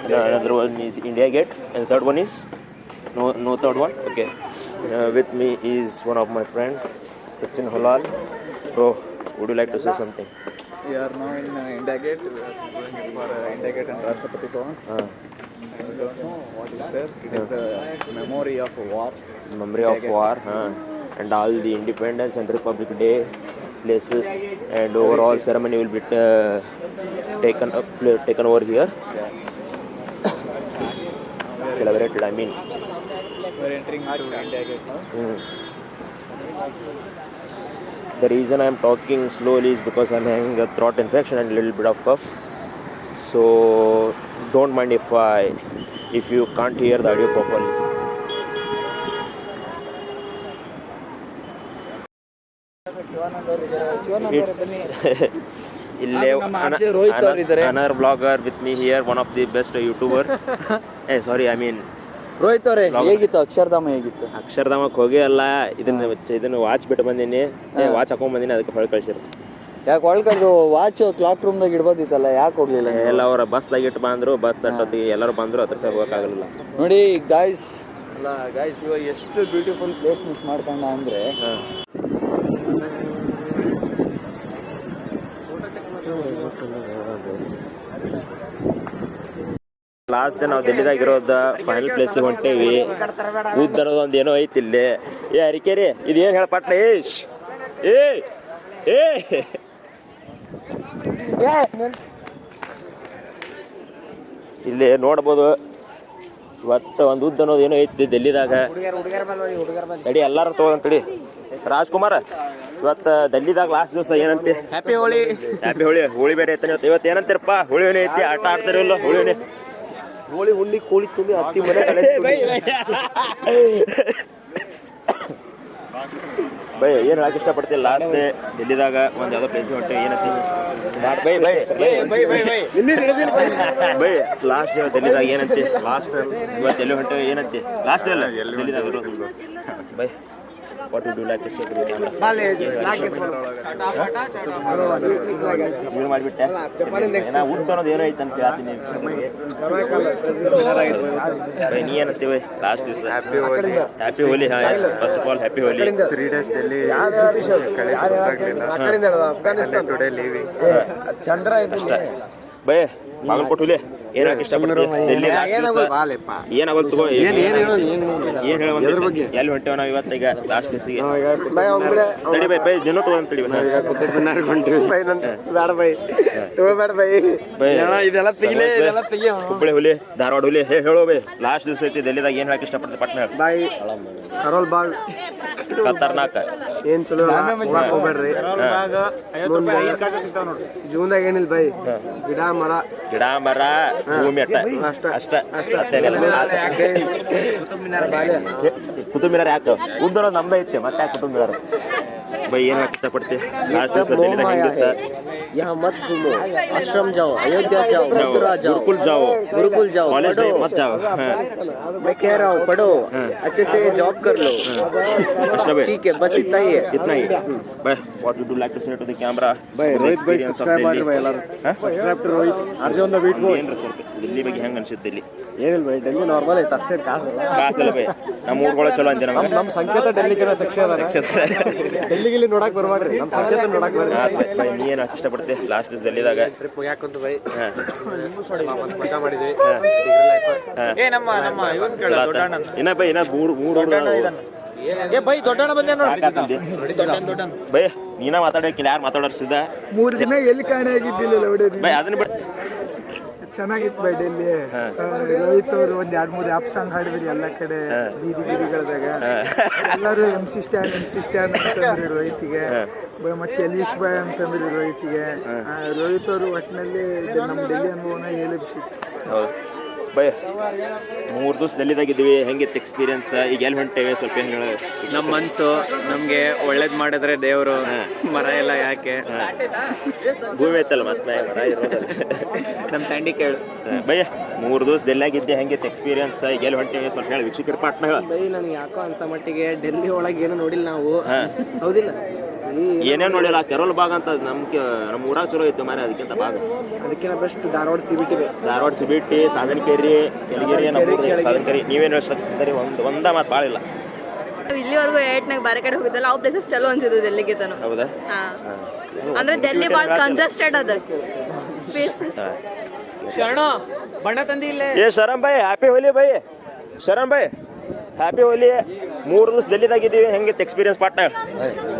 another one is India Gate, and third one is no third one. Okay, with me is one of my friend Sachin Halal. Bro, would you like to say something? We are now in India Gate. We are going for India Gate and Rashtrapati Bhavan. I don't know what is there. It is a memory of war. Memory of war, and all the Independence and Republic Day places, and overall ceremony will be taken over here. Celebrated, I mean. We are entering to India Gate now. The reason I am talking slowly is because I am having a throat infection and a little bit of cough. So don't mind if you can't hear the audio properly. Another vlogger with me here, one of the best YouTuber. Hey, sorry, I mean Rohit ಅವರೇ, ಹೇಗಿತ್ತು ಅಕ್ಷರಧಾಮ? ಹೇಗಿತ್ತು? ಅಕ್ಷರಧಾಮಕ್ಕೆ ಹೋಗಿ ಅಲ್ಲ, ಇದನ್ನು watch ಬಿಟ್ಟು ಬಂದೀನಿ. Watch ಹಾಕೊಂಡ್ ಬಂದೀನಿ, ಅದಕ್ಕೆ ಹೊಳ್ ಕಳ್ಸಿರು. ಯಾಕೆ ಒಳಗದು ವಾಚ್ ಕ್ಲಾಕ್ ರೂಮ್ದಾಗ ಇಡ್ಬೋದಿತ್ತಲ್ಲ, ಯಾಕೆ ಹೋಗ್ಲಿಲ್ಲ? ಎಲ್ಲ ಅವರ ಬಸ್ದಾಗ ಇಟ್ಟು ಬಂದ್ರು, ಬಸ್ ಅಟ್ಟೊತ್ತಿಗೆ ಎಲ್ಲರೂ ಬಂದ್ರು, ಅದ್ರ ಸಹ ಹೋಗೋಕ್ಕಾಗಲಿಲ್ಲ. ನೋಡಿ ಗಾಯ್ಸ್, ಇವಾಗ ಎಷ್ಟು ಬ್ಯೂಟಿಫುಲ್ ಪ್ಲೇಸ್ ಮಿಸ್ ಮಾಡ್ಕೊಂಡ ಅಂದ್ರೆ. ಲಾಸ್ಟ್ ನಾವು ಡೆಲ್ಲಿದಾಗಿರೋದ ಫೈನಲ್ ಪ್ಲೇಸಿಗೆ ಹೊಂಟೇವಿ. ಉದ್ದರದ ಒಂದು ಏನೋ ಐತಿ ಇಲ್ಲಿ. ಅರಿಕೇರಿ ಇದೇನು ಹೇಳಪಟ್ಟ? ಇಲ್ಲಿ ನೋಡ್ಬೋದು ಇವತ್ತು ಒಂದು ಉದ್ದ ಅನ್ನೋದು ಏನೋ ಐತಿ ಡೆಲ್ಲಿದಾಗ. ತಡಿ ಎಲ್ಲಾರು ತಗೋದಂತ ತಡಿ. ರಾಜ್ಕುಮಾರ್ ಇವತ್ತು ಡೆಲ್ಲಿದಾಗ ಲಾಸ್ಟ್ ದಿವಸ ಏನಂತೆ? ಹ್ಯಾಪಿ ಹೋಳಿ. ಹ್ಯಾಪಿ ಹೋಳಿ. ಹೋಳಿ ಬೇರೆ ಐತೆ ಇವತ್ತು ಏನಂತೀರಪ್ಪ? ಹೋಳಿ ಏನೇ ಐತಿ? ಆಟ ಆಡ್ತಾರಿಲ್ಲ ಹೋಳಿನೇ? ಹೋಳಿ ಹುಣ್ಣಿ ಕೋಳಿ ತುಳಿ ಹತ್ತಿ ಮನೆ ಬೈ ಏನು ಹೇಳಕ್ಕೆ ಇಷ್ಟಪಡ್ತೀನಿ? ಲಾಸ್ಟ್ ಡೆಲ್ಲಿದಾಗ ಒಂದು ಯಾವುದೋ ಪ್ಲೇಸ್ ಹೊಂಟೆ ಏನಂತ ಬೈ ಲಾಸ್ಟ್ ಡೆಲ್ಲಿದಾಗ ಏನಂತೆ? ಲಾಸ್ಟ್ ಇವತ್ತು ಎಲ್ಲಿ ಹೊಂಟೆ ಏನಂತೆ? ಲಾಸ್ಟ್ ಎಲ್ಲ ಡೆಲ್ಲಿದಾಗ ಬೈ what you do like to shake ಏನು ಮಾಡಿಬಿಟ್ಟೆ? ನಾ ಉದ್ದ ಅನ್ನೋದು ಏನೋ ಐತೆ ಅಂತ ಹೇಳ್ತೀನಿ. ಬೈ ನೀ ಏನಂತೀವಿ ಲಾಸ್ಟ್ ದಿವಸ? ಹ್ಯಾಪಿ ಹೋಲಿ. ಹಾಂ, first of all happy Holi. 3 days Delhi today leaving. Chandra ಅಷ್ಟೇ ಬೈ. ಬಾಗಲಕೋಟೆ ಹುಲಿ ಏನು ಇಷ್ಟಪಡ್ತೀವಿ? ಡೆಲ್ಲಿ ಏನಾಗಲ್ ತಗೋ. ಏನು ಹೇಳುವಂತ ಎಲ್ಲಿ ಹೊಂಟೇವ ನಾವು ಇವತ್ತೀಗ ಲಾಸ್ಟ್ ದಿವಸಿಗೆ? ತಡಿ ಬೈ ಬೈ ದಿನ ತಗೊಂಡ್ ತಡಿ ಹುಬ್ಬಳ್ಳಿ ಹುಲಿ ಧಾರವಾಡ ಹುಲಿ ಹೇಳೋ ಬೈ ಲಾಸ್ಟ್ ದಿವಸ ಐತಿ ಡೆಲ್ಲಿದಾಗ ಏನು ಹೇಳಕ್ ಇಷ್ಟಪಡ್ತೀವಿ? ಪಟ್ನ ಬಾಯ್ ಕರೋಲ್ ಬಾಗ್ ಖತರ್ನಾಕ್ ಏನ್ ಚಲೋ ಹೋಗ್ಬೇಡ್ರಿ. ಜೂನ್ದಾಗ ಏನಿಲ್ಲ ಬೈ, ಗಿಡ ಮರ ಭೂಮಿ ಅಷ್ಟ ಕುತುಬ್ ಮಿನಾರ್ ಯಾಕೆ ಉದ್ದರ ನಮ್ದೇ ಐತೆ ಮತ್ತೆ ಯಾಕೆ ಕುತುಬ್ ಮಿನಾರ್? ಬೈ ಏನು ಇಷ್ಟಪಡ್ತೀವಿ? ಲಾಸ್ಟ್ ದಿವಸ ಡೆಲ್ಲಿದಾಗ ಹೆಂಗಿತ್ತ? यहाँ मत घूमो, आश्रम जाओ, अयोध्या जाओ, मथुरा जाओ, गुरुकुल जाओ, कॉलेज मत जाओ. मैं कह रहा हूँ पढ़ो, अच्छे से जॉब कर लो. ठीक है, बस इतना ही है. Bye. What would you like to say to the camera? Rohit bye subscribe ಮಾಡ್ರಿ ಬೈ ಎಲ್ಲರೂ. Subscribe to Rohit. ಅರ್ಜಿ ಒಂದು ವೀಟ್ ಬೈ. ಡೆಲ್ಲಿ ಬಗ್ಗೆ ಹೆಂಗೆ ಅನ್ಸುತ್ತೆ? ಡೆಲ್ಲಿ ಏನಿಲ್ಲ ಬೈ, ಡೆಲ್ಲಿ ನಾರ್ಮಲ್ ಐತೆ ಅಷ್ಟೇ. ಕಾಸಲ್ಲ ಬೈ, ನಮ್ಮ ಊರುಗಳು ಚಲೋ ಅಂತೀವಿ. ನಮ್ಮ ಸಂಕೇತ ಡೆಲ್ಲಿಗೆ ಸೆಕ್ಷನ್ ಡೆಲ್ಲಿಗೆ ನೋಡಕ್ ಬರ್ಬೇಡ್ರಿ, ನಮ್ಮ ಸಂಕೇತ ನೋಡಕ್ ಬರ್ರಿ. ಬೈ ನೀ ಏನು ಇಷ್ಟಪಡ್ತೀವಿ ಲಾಸ್ಟ್ ದಿವಸ ಡೆಲ್ಲಿದಾಗ? ಟ್ರಿಪ್ ಯಾಕಂತ ಬೈ ಮಜಾ ಮಾಡಿದ್ವಿ. ಇನ್ನ ಬೈ ಇನ್ನ ಬೈ ದೊಡ್ಡಣ್ಣ ಬಂದೆ ಬೈ ನೀನ ಮಾತಾಡೋಕಿಲ್ಲ, ಯಾರು ಮಾತಾಡೋರ್ಸಿದ? 3 ದಿನ ಎಲ್ಲಿ ಕಾಣೆ ಆಗಿದ್ದಿಲ್ಲ ಬೈ ಅದನ್ನ ಬಿಟ್ಟು ಚೆನ್ನಾಗಿತ್ತು ಬೈ ಡೆಲ್ಲಿ. ರೋಹಿತ್ ಅವರು ಒಂದ್ 2-3 ಆಪ್ ಸಾಂಗ್ ಹಾಡಿದ್ರಿ ಎಲ್ಲ ಕಡೆ ಬೀದಿಗಳದಾಗ. ಎಲ್ಲರೂ MC ಸ್ಟ್ಯಾಂಡ್ ಅಂತಂದ್ರಿ ರೋಹಿತ್ಗೆ. ಮತ್ತೆ ಎಲೀಶ್ ಬಾಯ್ ಅಂತಂದ್ರಿ ರೋಹಿತ್ಗೆ. ರೋಹಿತ್ ಅವರು ಒಟ್ಟಿನಲ್ಲಿ ನಮ್ಮ ಡೆಲ್ಲಿ ಅನುಭವನ ಹೇಳಿ ಹೌದು ಬೈ. 3 ದಿವಸ ಡೆಲ್ಲಿದಾಗಿದ್ದೀವಿ, ಹೆಂಗಿತ್ತು ಎಕ್ಸ್ಪೀರಿಯನ್ಸ್? ಈಗ ಎಲ್ಲಿ ಹೊಂಟೇವೆ ಸ್ವಲ್ಪ ಏನು ಹೇಳ? ನಮ್ಮ ಮನಸ್ಸು ನಮಗೆ ಒಳ್ಳೇದು ಮಾಡಿದ್ರೆ ದೇವರು, ಮರ ಎಲ್ಲ ಯಾಕೆ? ಭೂಮಿ ಐತಲ್ಲ ಮತ್ತೆ ಮರ ಇರೋದಲ್ಲ. ನಮ್ಮ ತಂಡಿ ಕೇಳು ಬೈ. 3 ದಿವಸ ಡೆಲ್ಲಿಯಾಗಿದ್ದೆ, ಹೆಂಗಿತ್ತು ಎಕ್ಸ್ಪೀರಿಯನ್ಸ್? ಈಗ ಎಲ್ಲಿ ಹೊಂಟೇವೆ ಸ್ವಲ್ಪ ಹೇಳಿ ವೀಕ್ಷಕರ ಪಾಟ್ನ ಹೇಳ. ಬೈ ನನಗೆ ಯಾಕೋ ಅನ್ಸೋ ಮಟ್ಟಿಗೆ ಡೆಲ್ಲಿ ಒಳಗೆ ಏನು ನೋಡಿಲ್ಲ ನಾವು. ಹೌದಿಲ್ಲ? ಏನೇನು ನೋಡಿಲ್ಲ. ಕೆರೋಲ್ ಬಾಗ್ ಅಂತ ನಮ್ಮ ಊರಾಗ ಚಲೋ ಇತ್ತು ಮಾರೆ, ಅದಕ್ಕಿಂತ ಬಾಗ ಅದಕ್ಕಿಂತ best Dharwad CBT. Dharwad CBT, Sadhankeri, ಯಲಗಿರಿ, Sadhankeri. ನೀವೇನು ಹೇಳ್ತೀರಿ? ಒಂದ ಮಾತು ಭಾಳ ಇಲ್ಲ. ಇಲ್ಲಿವರೆಗೂ 8ನಾಗ ಬೇರೆ ಕಡೆ ಹೋಗಿದ್ದಲ್ಲ, ಅವು ಪ್ಲೇಸಸ್ ಚಲೋ ಅನ್ಸಿದ್ದು ಡೆಲ್ಲಿಗೆ ತಾನು. ಹೌದಾ? ಅಂದ್ರೆ ಡೆಲ್ಲಿ ಭಾಳ ಕಂಜಸ್ಟೆಡ್ ಅದ ಸ್ಪೇಸಸ್. ಬಣ್ಣ ತಂದಿ ಇಲ್ಲ. ಏ ಶರಮ್ ಭಾಯ್ ಹ್ಯಾಪಿ ಹೋಲಿ ಬೈ. ಶರಮ್ ಭಾಯ್ ಹ್ಯಾಪಿ ಹೋಲಿ. 3 ದಿವಸ ಡೆಲ್ಲಿದಾಗಿದ್ದೀವಿ, ಹೆಂಗಿತ್ತು ಎಕ್ಸ್ಪೀರಿಯನ್ಸ್? ಪಾಟ್ನ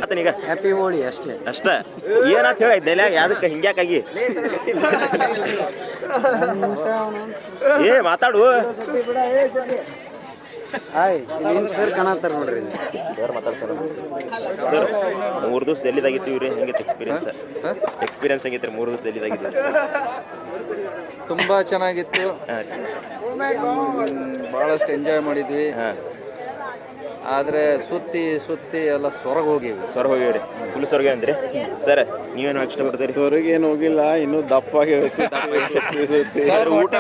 ಆತನೀಗ ಹ್ಯಾಪಿ ಹೋಳಿ ಅಷ್ಟೇ. ಏನಂತ ಹೇಳಿ ಡೆಲ್ಲಿಯಾಗ ಯಾವ್ದಕ್ಕೆ ಹಿಂಗ್ಯಾಕಾಗಿ? ಏ ಮಾತಾಡು. ಸರ್ ಕಾಣತ್ತಾರ ನೋಡ್ರಿ. ಯಾರು ಮಾತಾಡ ಸರ್? 3 ದಿವಸ ಡೆಲ್ಲಿದಾಗಿದ್ದೀವಿ ರೀ, ಹೆಂಗಿತ್ತು ಎಕ್ಸ್ಪೀರಿಯನ್ಸ್ ಹೆಂಗಿತ್ತು 3 ದಿವಸ ಡೆಲ್ಲಿದಾಗಿದ್ದೀವಿ? ತುಂಬ ಚೆನ್ನಾಗಿತ್ತು, ಭಾಳಷ್ಟು ಎಂಜಾಯ್ ಮಾಡಿದ್ವಿ. ಆದರೆ ಸುತ್ತಿ ಎಲ್ಲ ಸೊರಗ ಹೋಗಿವ್ರಿ ಫುಲ್ ಸೊರಗ ಅಂದ್ರಿ ಸರ್. ನೀವೇನು ಇಷ್ಟಪಡ್ತೀರಿ? ಸೊರಗೇನು ಹೋಗಿಲ್ಲ, ಇನ್ನೂ ದಪ್ಪಾಗಿ ಊಟ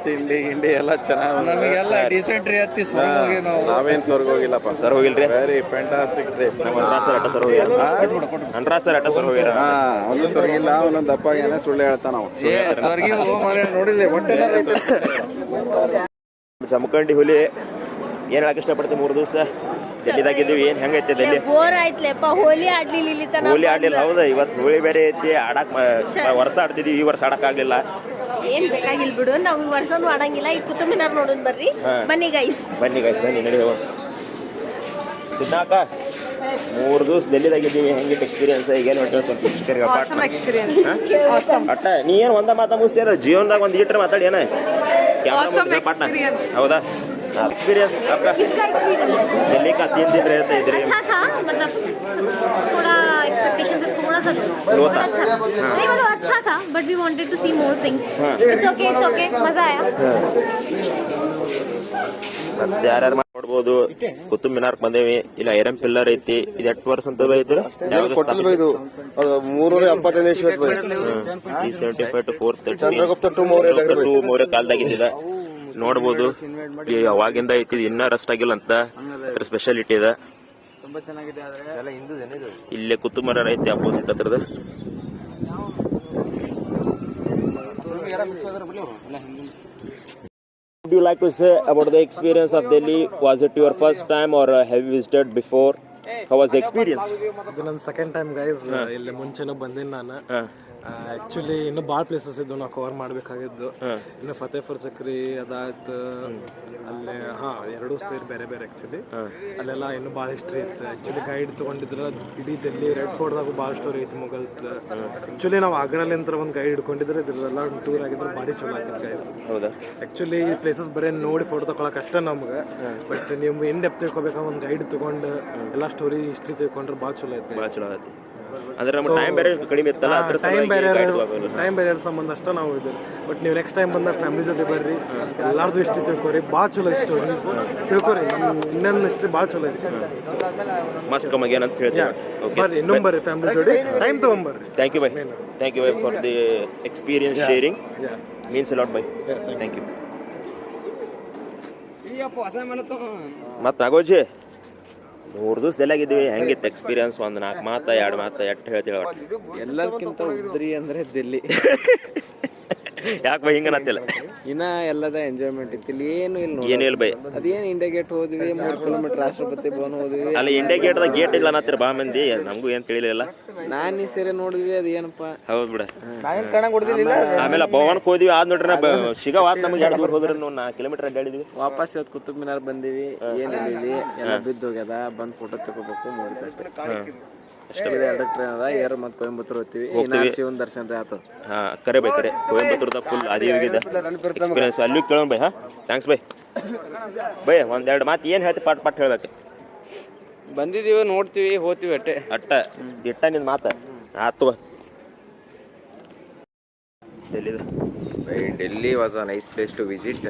ತಿಂಡಿ ಗಿಂಡಿ ಎಲ್ಲ ಚೆನ್ನಾಗಿ ನಮಗೆಲ್ಲ ಡೀಸೆಂಟ್ ರೀ ಹತ್ತಿ ಸೊರಗ ಹೋಗಿ ನಾವು. ನಾವೇನು ಸೊರಗ ಹೋಗಿಲ್ಲಪ್ಪ. ಸರ್ ಹೋಗಿಲ್ರಿ? Very fantastic day. ನಮ್ಮ ಅನ್ರಾಸರ್ ಅಟ್ಟ ಸರ್ ಹೋಗ್ಯಾರ. ಅನ್ರಾಸರ್ ಅಟ್ಟ ಸರ್ ಹೋಗ್ಯಾರ. ಅವನು ಸೊರಗಿಲ್ಲ, ಅವನೊಂದು ದಪ್ಪಾಗೇನೆ ಸುಳ್ಳು ಹೇಳ್ತಾನ ಅವ. ನೋಡಿಲ್ಲ ಜಮಖಂಡಿ ಹುಲಿ ಏನು ಹೇಳಕ್ಕೆ ಇಷ್ಟಪಡ್ತೀವಿ? 3 ದಿವಸ ಡೆಲ್ಲಿದಾಗಿದ್ದೀವಿ, ಏನು ಹೆಂಗೈತೆ ಡೆಲ್ಲಿ? ಬೋರ್ ಆಯ್ತಲೆಪ್ಪ, ಹೋಲಿ ಆಡ್ಲಿಲ್ಲ ಇಲ್ಲಿ ತನಕ. ಹೋಲಿ ಆಡ್ಲಿಲ್ಲ. ಹೌದಾ? ಇವತ್ತು ಹೋಳಿ ಬೇರೆ ಐತಿ, ಆಡಕ್ ವರ್ಷ ಆಡ್ತಿದ್ದೀವಿ, ಈ ವರ್ಷ ಆಡಕ್ಕಾಗಲಿಲ್ಲ. ಏನ್ ಬೇಕಾಗಿಲ್ಲ ಬಿಡು, ನಾವು ಈ ವರ್ಷನೂ ಆಡಂಗಿಲ್ಲ. ಈ ಕುತುಬ್ ಮಿನಾರ್ ನೋಡೋಣ ಬರ್ರಿ. ಬನ್ನಿ ಗೈಸ್ ಬನ್ನಿ ನಡಿ. ಸಿದ್ಧಾಕ 3 ದಿವಸ ಡೆಲ್ಲಿದಾಗಿದ್ದೀವಿ, ಹೆಂಗಿತ್ತು ಎಕ್ಸ್ಪೀರಿಯನ್ಸ್? ಈಗ ಏನು ಹೊಟ್ಟೆ ಸ್ವಲ್ಪ ಶಿಕ್ಷಕರಿಗೆ ಅಟ್ಟ ನೀ ಏನು ಒಂದ ಮಾತಾ ಮುಗಿಸ್ತೀರ ಜೀವನದಾಗ ಒಂದು ಈಟ್ರೆ ಮಾತಾಡಿ ಏನ ಕ್ಯಾಮ್ರಾ ಪಾಟ್ನ ಹೌದಾ? एक्सपीरियंस आपका किसका एक्सपीरियंस? दिल्ली का 3 दिन रहते इधर अच्छा था, मतलब थोड़ा एक्सपेक्टेशन से थोड़ा सा लो था। अच्छा नहीं मतलब अच्छा था, but we wanted to see more things. It's okay मजा आया। ಮತ್ತೆ ಯಾರ್ಯಾರು ಮಾಡ್ಬೋದು? ಕುತುಬ್ ಮಿನಾರ್ ಬಂದೇವಿ, ಇಲ್ಲ ಐರನ್ ಪಿಲ್ಲರ್ ಐತಿ. ಇದು 8 ವರ್ಷ ಅಂತ ಐತಿ. ಯಾವ್ದು 375 to 430 ಮೌರ್ಯ ಕಾಲದಾಗಿದ್ದ ನೋಡ್ಬೋದು. ಅವಾಗಿಂದ ಐತಿ, ಇನ್ನ ರಸ್ಟ್ ಆಗಿಲ್ಲ ಅಂತ ಅದ್ರ ಸ್ಪೆಷಾಲಿಟಿ ಇದೆ. ಇಲ್ಲೇ ಕುತುಬ್ ಮಿನಾರ್ ಐತಿ ಅಪೋಸಿಟ್ ಹತ್ರದ. What do you like to say about the experience of Delhi? Was it your first time or have you visited before? How was the experience? ಇದು ನನ್ನ ಸೆಕೆಂಡ್ ಟೈಮ್ ಗೈಸ್. ಇಲ್ಲಿ ಮುಂಚೆನೂ ಬಂದಿನಿ ನಾನು. ಆಕ್ಚುಲಿ ಇನ್ನೂ ಭಾಳ ಪ್ಲೇಸಸ್ ಇದ್ದು ನಾವು ಕವರ್ ಮಾಡಬೇಕಾಗಿದ್ದು. ಇನ್ನು ಫತೇಪುರ್ ಸಿಕ್ರಿ ಅದಾಯ್ತು, ಅಲ್ಲೇ ಎರಡೂ ಸೇರಿ ಬೇರೆ ಬೇರೆ. ಆ್ಯಕ್ಚುಲಿ ಅಲ್ಲೆಲ್ಲ ಇನ್ನೂ ಭಾಳ ಹಿಸ್ಟ್ರಿ ಇತ್ತು. ಆ್ಯಕ್ಚುಲಿ ಗೈಡ್ ತೊಗೊಂಡಿದ್ರೆ ಇಡೀ ದಿಲ್ಲಿ ರೆಡ್ ಫೋರ್ಟ್ದಾಗೂ ಭಾಳ ಸ್ಟೋರಿ ಐತಿ ಮುಗಲ್ಸ್ದು. ಆ್ಯಕ್ಚುಲಿ ನಾವು ಆಗ್ರಾಲಿಂದ ಒಂದು ಗೈಡ್ ಹಿಡ್ಕೊಂಡಿದ್ರೆ ಇದ್ರದೆಲ್ಲ ಒಂದು ಟೂರ್ ಆಗಿದ್ರೆ ಭಾರಿ ಚಲೋ ಆಗಿತ್ತು ಗೈಸ್. ಹೌದಾ? ಆ್ಯಕ್ಚುಲಿ ಈ ಪ್ಲೇಸಸ್ ಬರೀ ನೋಡಿ ಫೋಟೋ ತೊಗೊಳಕ್ಕೆ ಅಷ್ಟೇ ನಮ್ಗೆ. ಬಟ್ ನೀವು ಇನ್ ಡೆಪ್ತ್ ತಿಳ್ಕೊಬೇಕಾದ್ರೆ ಒಂದು ಗೈಡ್ ತೊಗೊಂಡು ಎಲ್ಲ ಸ್ಟೋರಿ ಹಿಸ್ಟ್ರಿ ತಿಳ್ಕೊಂಡ್ರೆ ಭಾಳ ಚಲೋ ಐತಿ. ಭಾಳ ಚಲೋ ಐತಿ. ಅಂದ್ರೆ ನಮ್ಮ ಟೈಮ್ ಬೇರೆ ಕಡಿಮೆ ಇತ್ತಲ್ಲ, ಟೈಮ್ ಬೇರೆ ಸಂಬಂಧ ಅಷ್ಟೇ ನಾವು ಇದ್ದೀವಿ. ಬಟ್ ನೀವು ನೆಕ್ಸ್ಟ್ ಟೈಮ್ ಬಂದಾಗ ಫ್ಯಾಮಿಲಿ ಜೊತೆ ಬರ್ರಿ, ಎಲ್ಲಾರ್ದು ಹಿಸ್ಟ್ರಿ ತಿಳ್ಕೊರಿ. ಭಾಳ ಚಲೋ ಸ್ಟೋರೀಸ್ ತಿಳ್ಕೊರಿ. ಇನ್ನೊಂದು ಹಿಸ್ಟ್ರಿ ಭಾಳ ಚಲೋ ಐತಿ. ಮಸ್ತ್ ಕಮ್ಮಾಗಿ ಏನಂತ ಹೇಳ್ತೀವಿ. ಬರ್ರಿ, ಇನ್ನೊಮ್ಮೆ ಬರ್ರಿ ಫ್ಯಾಮಿಲಿ ಜೊತೆ ಟೈಮ್ ತೊಗೊಂಬರ್ರಿ. ಥ್ಯಾಂಕ್ ಯು ಬೈ, ಥ್ಯಾಂಕ್ ಯು ಬೈ for the experience sharing. Means a lot ಬೈ. Thank you. ಮತ್ತೆ ನಾಗೋಜಿ 3 ದಿವಸ ದೆಲ್ಲಾಗಿದ್ದೀವಿ, ಹೆಂಗಿತ್ತು ಎಕ್ಸ್ಪೀರಿಯನ್ಸ್? ಒಂದು 4 ಮಾತಾ 2 ಮಾತಾ ಎಟ್ಟು ಹೇಳ್ತೀವಿ? ಎಲ್ಲದಕ್ಕಿಂತ ಉದ್ರಿ ಅಂದ್ರೆ ದಿಲ್ಲಿ. ಯಾಕೆ ಬೈ ಹಿಂಗೆ ಅನ್ನತ್ತಿಲ್ಲ? ಇನ್ನ ಎಲ್ಲದ ಎಂಜಾಯ್ಮೆಂಟ್ ಇತ್ತು. ಇಲ್ಲಿ ಏನು ಏನಿಲ್ಲ ಬೈ. ಅದೇನು ಇಂಡಿಯಾ ಗೇಟ್ ಹೋದ್ವಿ, 3 ಕಿಲೋಮೀಟರ್ ರಾಷ್ಟ್ರಪತಿ ಭವನ ಹೋದ್ವಿ. ಅಲ್ಲಿ ಇಂಡಿಯಾ ಗೇಟ್ದಾಗ ಗೇಟ್ ಇಲ್ಲ ಅನ್ನತ್ತಿರ ಬಾ ಮಂದಿ, ನಮಗೂ ಏನು ತಿಳಿಲಿಲ್ಲ. ನಾನು ಈ ಸೇರೆ ನೋಡಿದ್ವಿ, ಅದೇನಪ್ಪ ಹೌದು ಬಿಡ. ಆಮೇಲೆ ಭವನಕ್ಕೆ ಹೋದ್ವಿ, ಆದ್ ನೋಡ್ರಿ ಶಿಗವಾತ್ ನಮಗೆ 2 ದೂರ ಹೋದ್ರೆ 4 ಕಿಲೋಮೀಟರ್ ಅಡ್ಡಾಡಿದ್ವಿ. ವಾಪಸ್ ಇವತ್ತು ಕುತುಬ್ ಮಿನಾರ್ ಬಂದೀವಿ. ಏನಿಲ್ಲ, ಎಲ್ಲ ಬಿದ್ದೋಗ್ಯದ. ಬಂದು ಫೋಟೋ ತಗೋಬೇಕು, ಮುಗಿತು ಅಷ್ಟೇ. ಅಷ್ಟೇ. 2 ಟ್ರೈನ್ ಅದ, ಏರ್ ಮತ್ತು ಕೊಯಂಬತ್ತೂರು ಹೋಗ್ತೀವಿ. ಶಿವನ್ ದರ್ಶನ ರೀ ಆತು. ಕರೆ ಬೈ, ಕರೆ ಕೊಯಂಬತ್ತೂರ್ದ ಫುಲ್ ಅದೇ ಹೋಗಿದೆ ಎಕ್ಸ್ಪೀರಿಯನ್ಸ್. ಅಲ್ಲೂ ಕೇಳೋಣ ಬೈ. Thanks by. ಬೈ 1-2 ಮಾತು ಏನು ಹೇಳ್ತಿ ಪಾಟ್ ಪಾಟ್ ಹೇಳ್ಬೇಕು. ಬಂದಿದ್ದೀವಿ, ನೋಡ್ತೀವಿ, ಹೋಗ್ತೀವಿ ಅಟ್ಟೆ ಇಟ್ಟ ನಿನ್ನ ಮಾತು ಆತು. Delhi was a nice place to visit.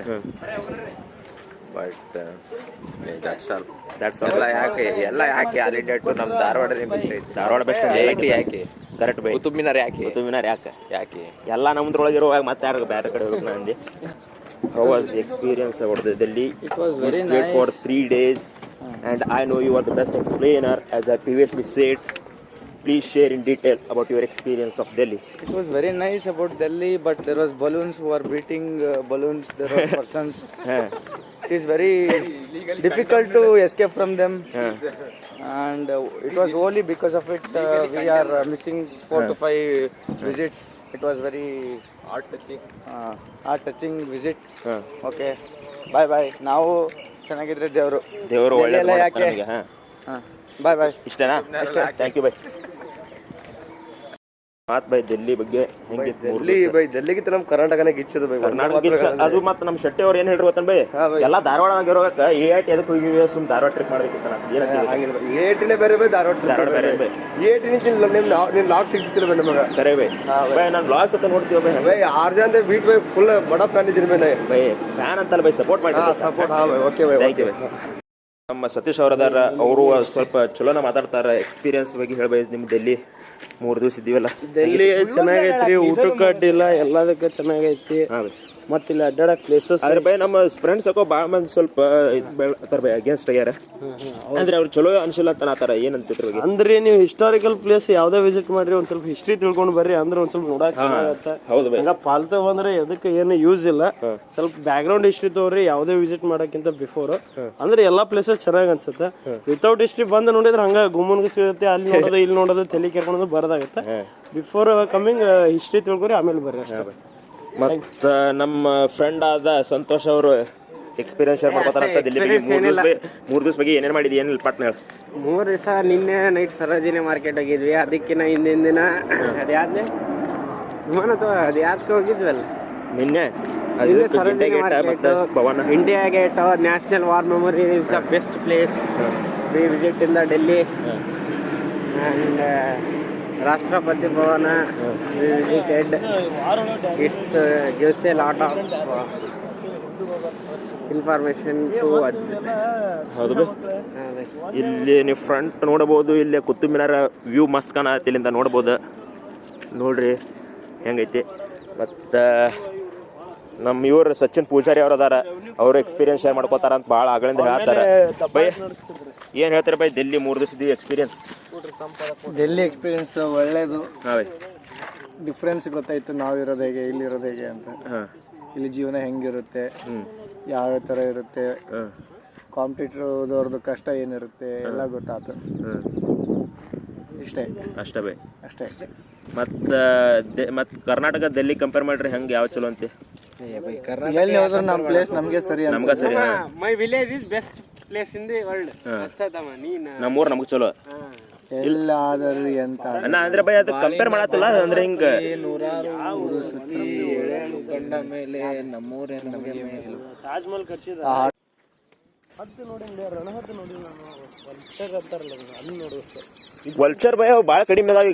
But that's all. ಎಲ್ಲ ಯಾಕೆ ಆಲಿಡೇಟ್ ನಮ್ಮ ಧಾರವಾಡನೇ ಬೆಸ್ಟ್ ಐತಿ. ಧಾರವಾಡ ಬೆಸ್ಟ್ ಐಟಿ ಯಾಕೆ? ಕರೆಕ್ಟ್ ಬೈ. ಕುತುಬ್ ಮಿನಾರ್ ಯಾಕೆ? ಕುತುಬ್ ಮಿನಾರ್ ಯಾಕೆ ಎಲ್ಲ ನಮ್ಮದ್ರೊಳಗೆ ಇರುವಾಗ ಮತ್ತೆ ಯಾರು ಬೇರೆ ಕಡೆ ಹೋಗ್ಬೇಕು ನಾ ಅಂದೆ. How was the experience about the Delhi? It was very nice. Stayed for 3 days and I know you are the best explainer, as I previously said. Please share in detail about your experience of Delhi. It was very nice about Delhi, but there was balloons who are beating balloons. There were persons. It is very difficult to escape from them. And it was only because of it we are missing 4 to 5 visits. It was very heart touching visit. Okay, bye bye. ನಾವು ಚೆನ್ನಾಗಿದ್ರೆ ದೇವರು ಒಳ್ಳೆಯದು ಯಾಕೆ? ಬಾಯ್ bye. ಇಷ್ಟೇನಾ? ಅಷ್ಟೇ. Thank you bye. ಮಾತ್ bye Delhi ಬಗ್ಗೆ ಹೆಂಗಿತ್ತು? ಡೆಲ್ಲಿಗಿಂತ ನಮ್ಮ ಕರ್ನಾಟಕನೇ ಗಿಚ್ಚದು ಬೈ. ಕರ್ನಾಟಕ ಅದು ಮತ್ತೆ ನಮ್ಮ ಶೆಟ್ಟಿ ಅವ್ರು ಏನು ಹೇಳಿದ್ರು ಗೊತ್ತೇನು ಬೈ? ಎಲ್ಲ ಧಾರವಾಡ ಇರೋಕ AIT ಅದಕ್ಕೆ ಹೋಗಿ ಸುಮ್ ಧಾರವಾಡ ಟ್ರಿಪ್ ಮಾಡ್ಬೇಕಿತ್ತು. ಏಟಿನೇ ಬೇರೆ ಬೈ, ಧಾರವಾಡ ಬೇರೆ ಬೈ. ಏಟಿನ ನಿಮ್ಮ ಲಾಕ್ ಸಿಗ್ತಿಲ್ಲ ಬೈ ನಮಗೆ. ಕರೆ ಬೈ. ಬೈ ನಾನು ಬ್ಲಾಗ್ಸ್ ಅಂತ ನೋಡ್ತೀವಿ ಬೈ. ಬೈ 6 ಜನ ಬೀಟ್ ಬೈ ಫುಲ್ ಬಡ ಫ್ಯಾನ್ ಇದ್ದೀನಿ ಬೈ. ಬೈ ಫ್ಯಾನ್ ಅಂತಲ್ಲ ಬೈ, ಸಪೋರ್ಟ್ ಮಾಡಿ. Support. Okay bye. Thank you bye. ನಮ್ಮ ಸತೀಶ್ ಅವರದಾರ, ಅವರು ಸ್ವಲ್ಪ ಚಲೋನ ಮಾತಾಡ್ತಾರೆ. ಎಕ್ಸ್ಪೀರಿಯನ್ಸ್ ಬಗ್ಗೆ ಹೇಳ್ಬೇಕು ನಿಮ್ಮ ಡೆಲ್ಲಿ 3 ದಿವಸ ಇದ್ದೀವಲ್ಲ. ಡೆಲ್ಲಿ ಚೆನ್ನಾಗೈತ್ರಿ, ಊಟಕ್ಕೆ ಅಡ್ಡಿಲ್ಲ, ಎಲ್ಲದಕ್ಕೆ ಚೆನ್ನಾಗೈತಿ. ಮತ್ತೆ ಇಲ್ಲಿ ಅಡ್ಡಾಡಕ್ ಪ್ಲೇಸಸ್. ಆದ್ರೆ ಬೈ ನಮ್ಮ ಫ್ರೆಂಡ್ಸ್ ಯಾಕೋ ಭಾಳ ಮಂದಿ ಸ್ವಲ್ಪ ಬೈ ಅಗೇನ್ಸ್ಟ್ ಆಗ್ಯಾರ. ಅಂದ್ರೆ ಅವ್ರು ಚಲೋ ಅನ್ಸಿಲ್ಲ ಅಂತ ಆತರ ಏನಂತಿದ್ರ ಬಗ್ಗೆ? ಅಂದ್ರೆ ನೀವು ಹಿಸ್ಟಾರಿಕಲ್ ಪ್ಲೇಸ್ ಯಾವ್ದೇ ವಿಸಿಟ್ ಮಾಡ್ರಿ, ಒಂದ್ ಸ್ವಲ್ಪ ಹಿಸ್ಟ್ರಿ ತಿಳ್ಕೊಂಡು ಬರ್ರಿ, ಅಂದ್ರೆ ಒಂದ್ ಸ್ವಲ್ಪ ನೋಡಕ್ ಚೆನ್ನಾಗತ್ತೆ. ಹೌದು ಬೈ. ಈಗ ಪಾಲ್ತು ಬಂದ್ರೆ ಅದಕ್ಕೆ ಏನು ಯೂಸ್ ಇಲ್ಲ. ಸ್ವಲ್ಪ ಬ್ಯಾಕ್ ಗ್ರೌಂಡ್ ಹಿಸ್ಟ್ರಿ ತಗೋರಿ ಯಾವ್ದೇ ವಿಸಿಟ್ ಮಾಡಕ್ಕಿಂತ ಬಿಫೋರ್. ಅಂದ್ರೆ ಎಲ್ಲಾ ಪ್ಲೇಸಸ್ ಚೆನ್ನಾಗಿ ಅನ್ಸುತ್ತೆ. ವಿತೌಟ್ ಹಿಸ್ಟ್ರಿ ಬಂದು ನೋಡಿದ್ರೆ ಹಂಗ ಗುಮ್ಮನ್ಗೆ ಸಿಗುತ್ತೆ, ಅಲ್ಲಿ ನೋಡೋದು ಇಲ್ಲಿ ನೋಡೋದು ತಲೆ ಕೆರ್ಕೊಂಡು ಬರೋದಾಗತ್ತೆ. ಬಿಫೋರ್ ಕಮ್ಮಿಂಗ್ ಹಿಸ್ಟ್ರಿ ತಿಳ್ಕೊರಿ, ಆಮೇಲೆ ಬರ್ರಿ ಅಷ್ಟೇ. ಮತ್ತು ನಮ್ಮ ಫ್ರೆಂಡ್ ಆದ ಸಂತೋಷ್ ಅವರು ಎಕ್ಸ್ಪೀರಿಯನ್ಸ್ ಶೇರ್ ಮಾಡ್ಕೊತಾರಂತ ಡೆಲ್ಲಿ ಬಗ್ಗೆ 3 ದಿವಸ ಬಗ್ಗೆ ಏನೇನು ಮಾಡಿದ್ವಿ ಏನಿಲ್ಲ ಪಟ್ನ ಹೇಳಿ. 3 ದಿವಸ ನಿನ್ನೆ ನೈಟ್ ಸರೋಜಿನಿ ಮಾರ್ಕೆಟ್ ಹೋಗಿದ್ವಿ. ಅದಕ್ಕಿಂತ ಹಿಂದಿನ ದಿನ ಅದ್ಯಾವ್ದೇ ವಿಮಾನ ಅದ್ಯಾವ್ದಕ್ಕೆ ಹೋಗಿದ್ವಲ್ಲ ನಿನ್ನೆ India gate national war memorial is the best place we visit in the Delhi and Rashtrapati Bhavan we visited. It's gives a lot of information to ads. ಹೌದು ಬೈ, ಇಲ್ಲಿ ನೀವು ಫ್ರಂಟ್ ನೋಡ್ಬೋದು. ಇಲ್ಲಿ ಕುತುಬ್ ಮಿನಾರ ವ್ಯೂ ಮಸ್ತ್ ಕಾಣತ್ತೆ, ಇಲ್ಲಿಂದ ನೋಡ್ಬೋದು. ನೋಡ್ರಿ ಹೆಂಗೈತಿ. ಮತ್ತು ನಮ್ಮ ಇವ್ರು ಸಚಿನ್ ಪೂಜಾರಿ ಅವ್ರು ಅದಾರ, ಅವರು ಎಕ್ಸ್ಪೀರಿಯನ್ಸ್ ಶೇರ್ ಮಾಡ್ಕೋತಾರ ಅಂತ ಭಾಳ ಆಗಳಿಂದ ಹೇಳ್ತಾರೆ. ಬೈ ಏನು ಹೇಳ್ತಾರೆ ಬೈ ಡೆಲ್ಲಿ 3 ದಿವಸದ ಎಕ್ಸ್ಪೀರಿಯನ್ಸ್? ಡೆಲ್ಲಿ ಎಕ್ಸ್ಪೀರಿಯನ್ಸ್ ಒಳ್ಳೇದು. ಹಾಂ ಬೈ, ಡಿಫ್ರೆನ್ಸ್ ಗೊತ್ತಾಯ್ತು ನಾವಿರೋದು ಹೇಗೆ ಇಲ್ಲಿರೋದು ಹೇಗೆ ಅಂತ. ಇಲ್ಲಿ ಜೀವನ ಹೆಂಗಿರುತ್ತೆ, ಯಾವ ಥರ ಇರುತ್ತೆ, ಕಾಂಪಿಟೇಟರ್ದವ್ರದ್ದು ಕಷ್ಟ ಏನಿರುತ್ತೆ ಎಲ್ಲ ಗೊತ್ತಾಯ್ತು. ಇಷ್ಟೇ ಅಷ್ಟೇ ಬೈ, ಅಷ್ಟೇ. ಮತ್ತು ಕರ್ನಾಟಕ ಡೆಲ್ಲಿ ಕಂಪೇರ್ ಮಾಡ್ರಿ ಹೆಂಗೆ ಯಾವ ಚಲೋ ಅಂತೆ? ಎಲ್ಲಿ ಹೋದ್ರೆ ನಮ್ಮ ಪ್ಲೇಸ್ ನಮಗೆ ಸರಿ ನಮ್ಗೆ ಸರಿ. My village is best place in the world. ನಮ್ಮೂರು ನಮ್ಗೆ ಚಲೋ ಎಲ್ಲಾದರೂ ಅಂತ ಅಂದ್ರೆ ಬೈ ಅದು ಕಂಪೇರ್ ಮಾಡತ್ತಿಲ್ಲ ಅಂದ್ರೆ ಹಿಂಗೆ ನೂರಾರು ಸತಿ ಎಳೆಳು ಕಂಡ ಮೇಲೆ ನಮ್ಮೂರೇ ನಮಗೆ ಮೇಲು. ತಾಜ್ ಮಹಲ್ ಕಟ್ಸಿದ ಹತ್ತು ನೋಡಿ ರಣಹದ್ದು ನೋಡಿ ನಾನು ವಲ್ಚರ್ ಅಂತಾರಲ್ಲ ಅಲ್ಲಿ ನೋಡುತ್ತೆ. ವಲ್ಚರ್ ಬೈ ಅವು ಭಾಳ ಕಡಿಮೆ ಅದಾವ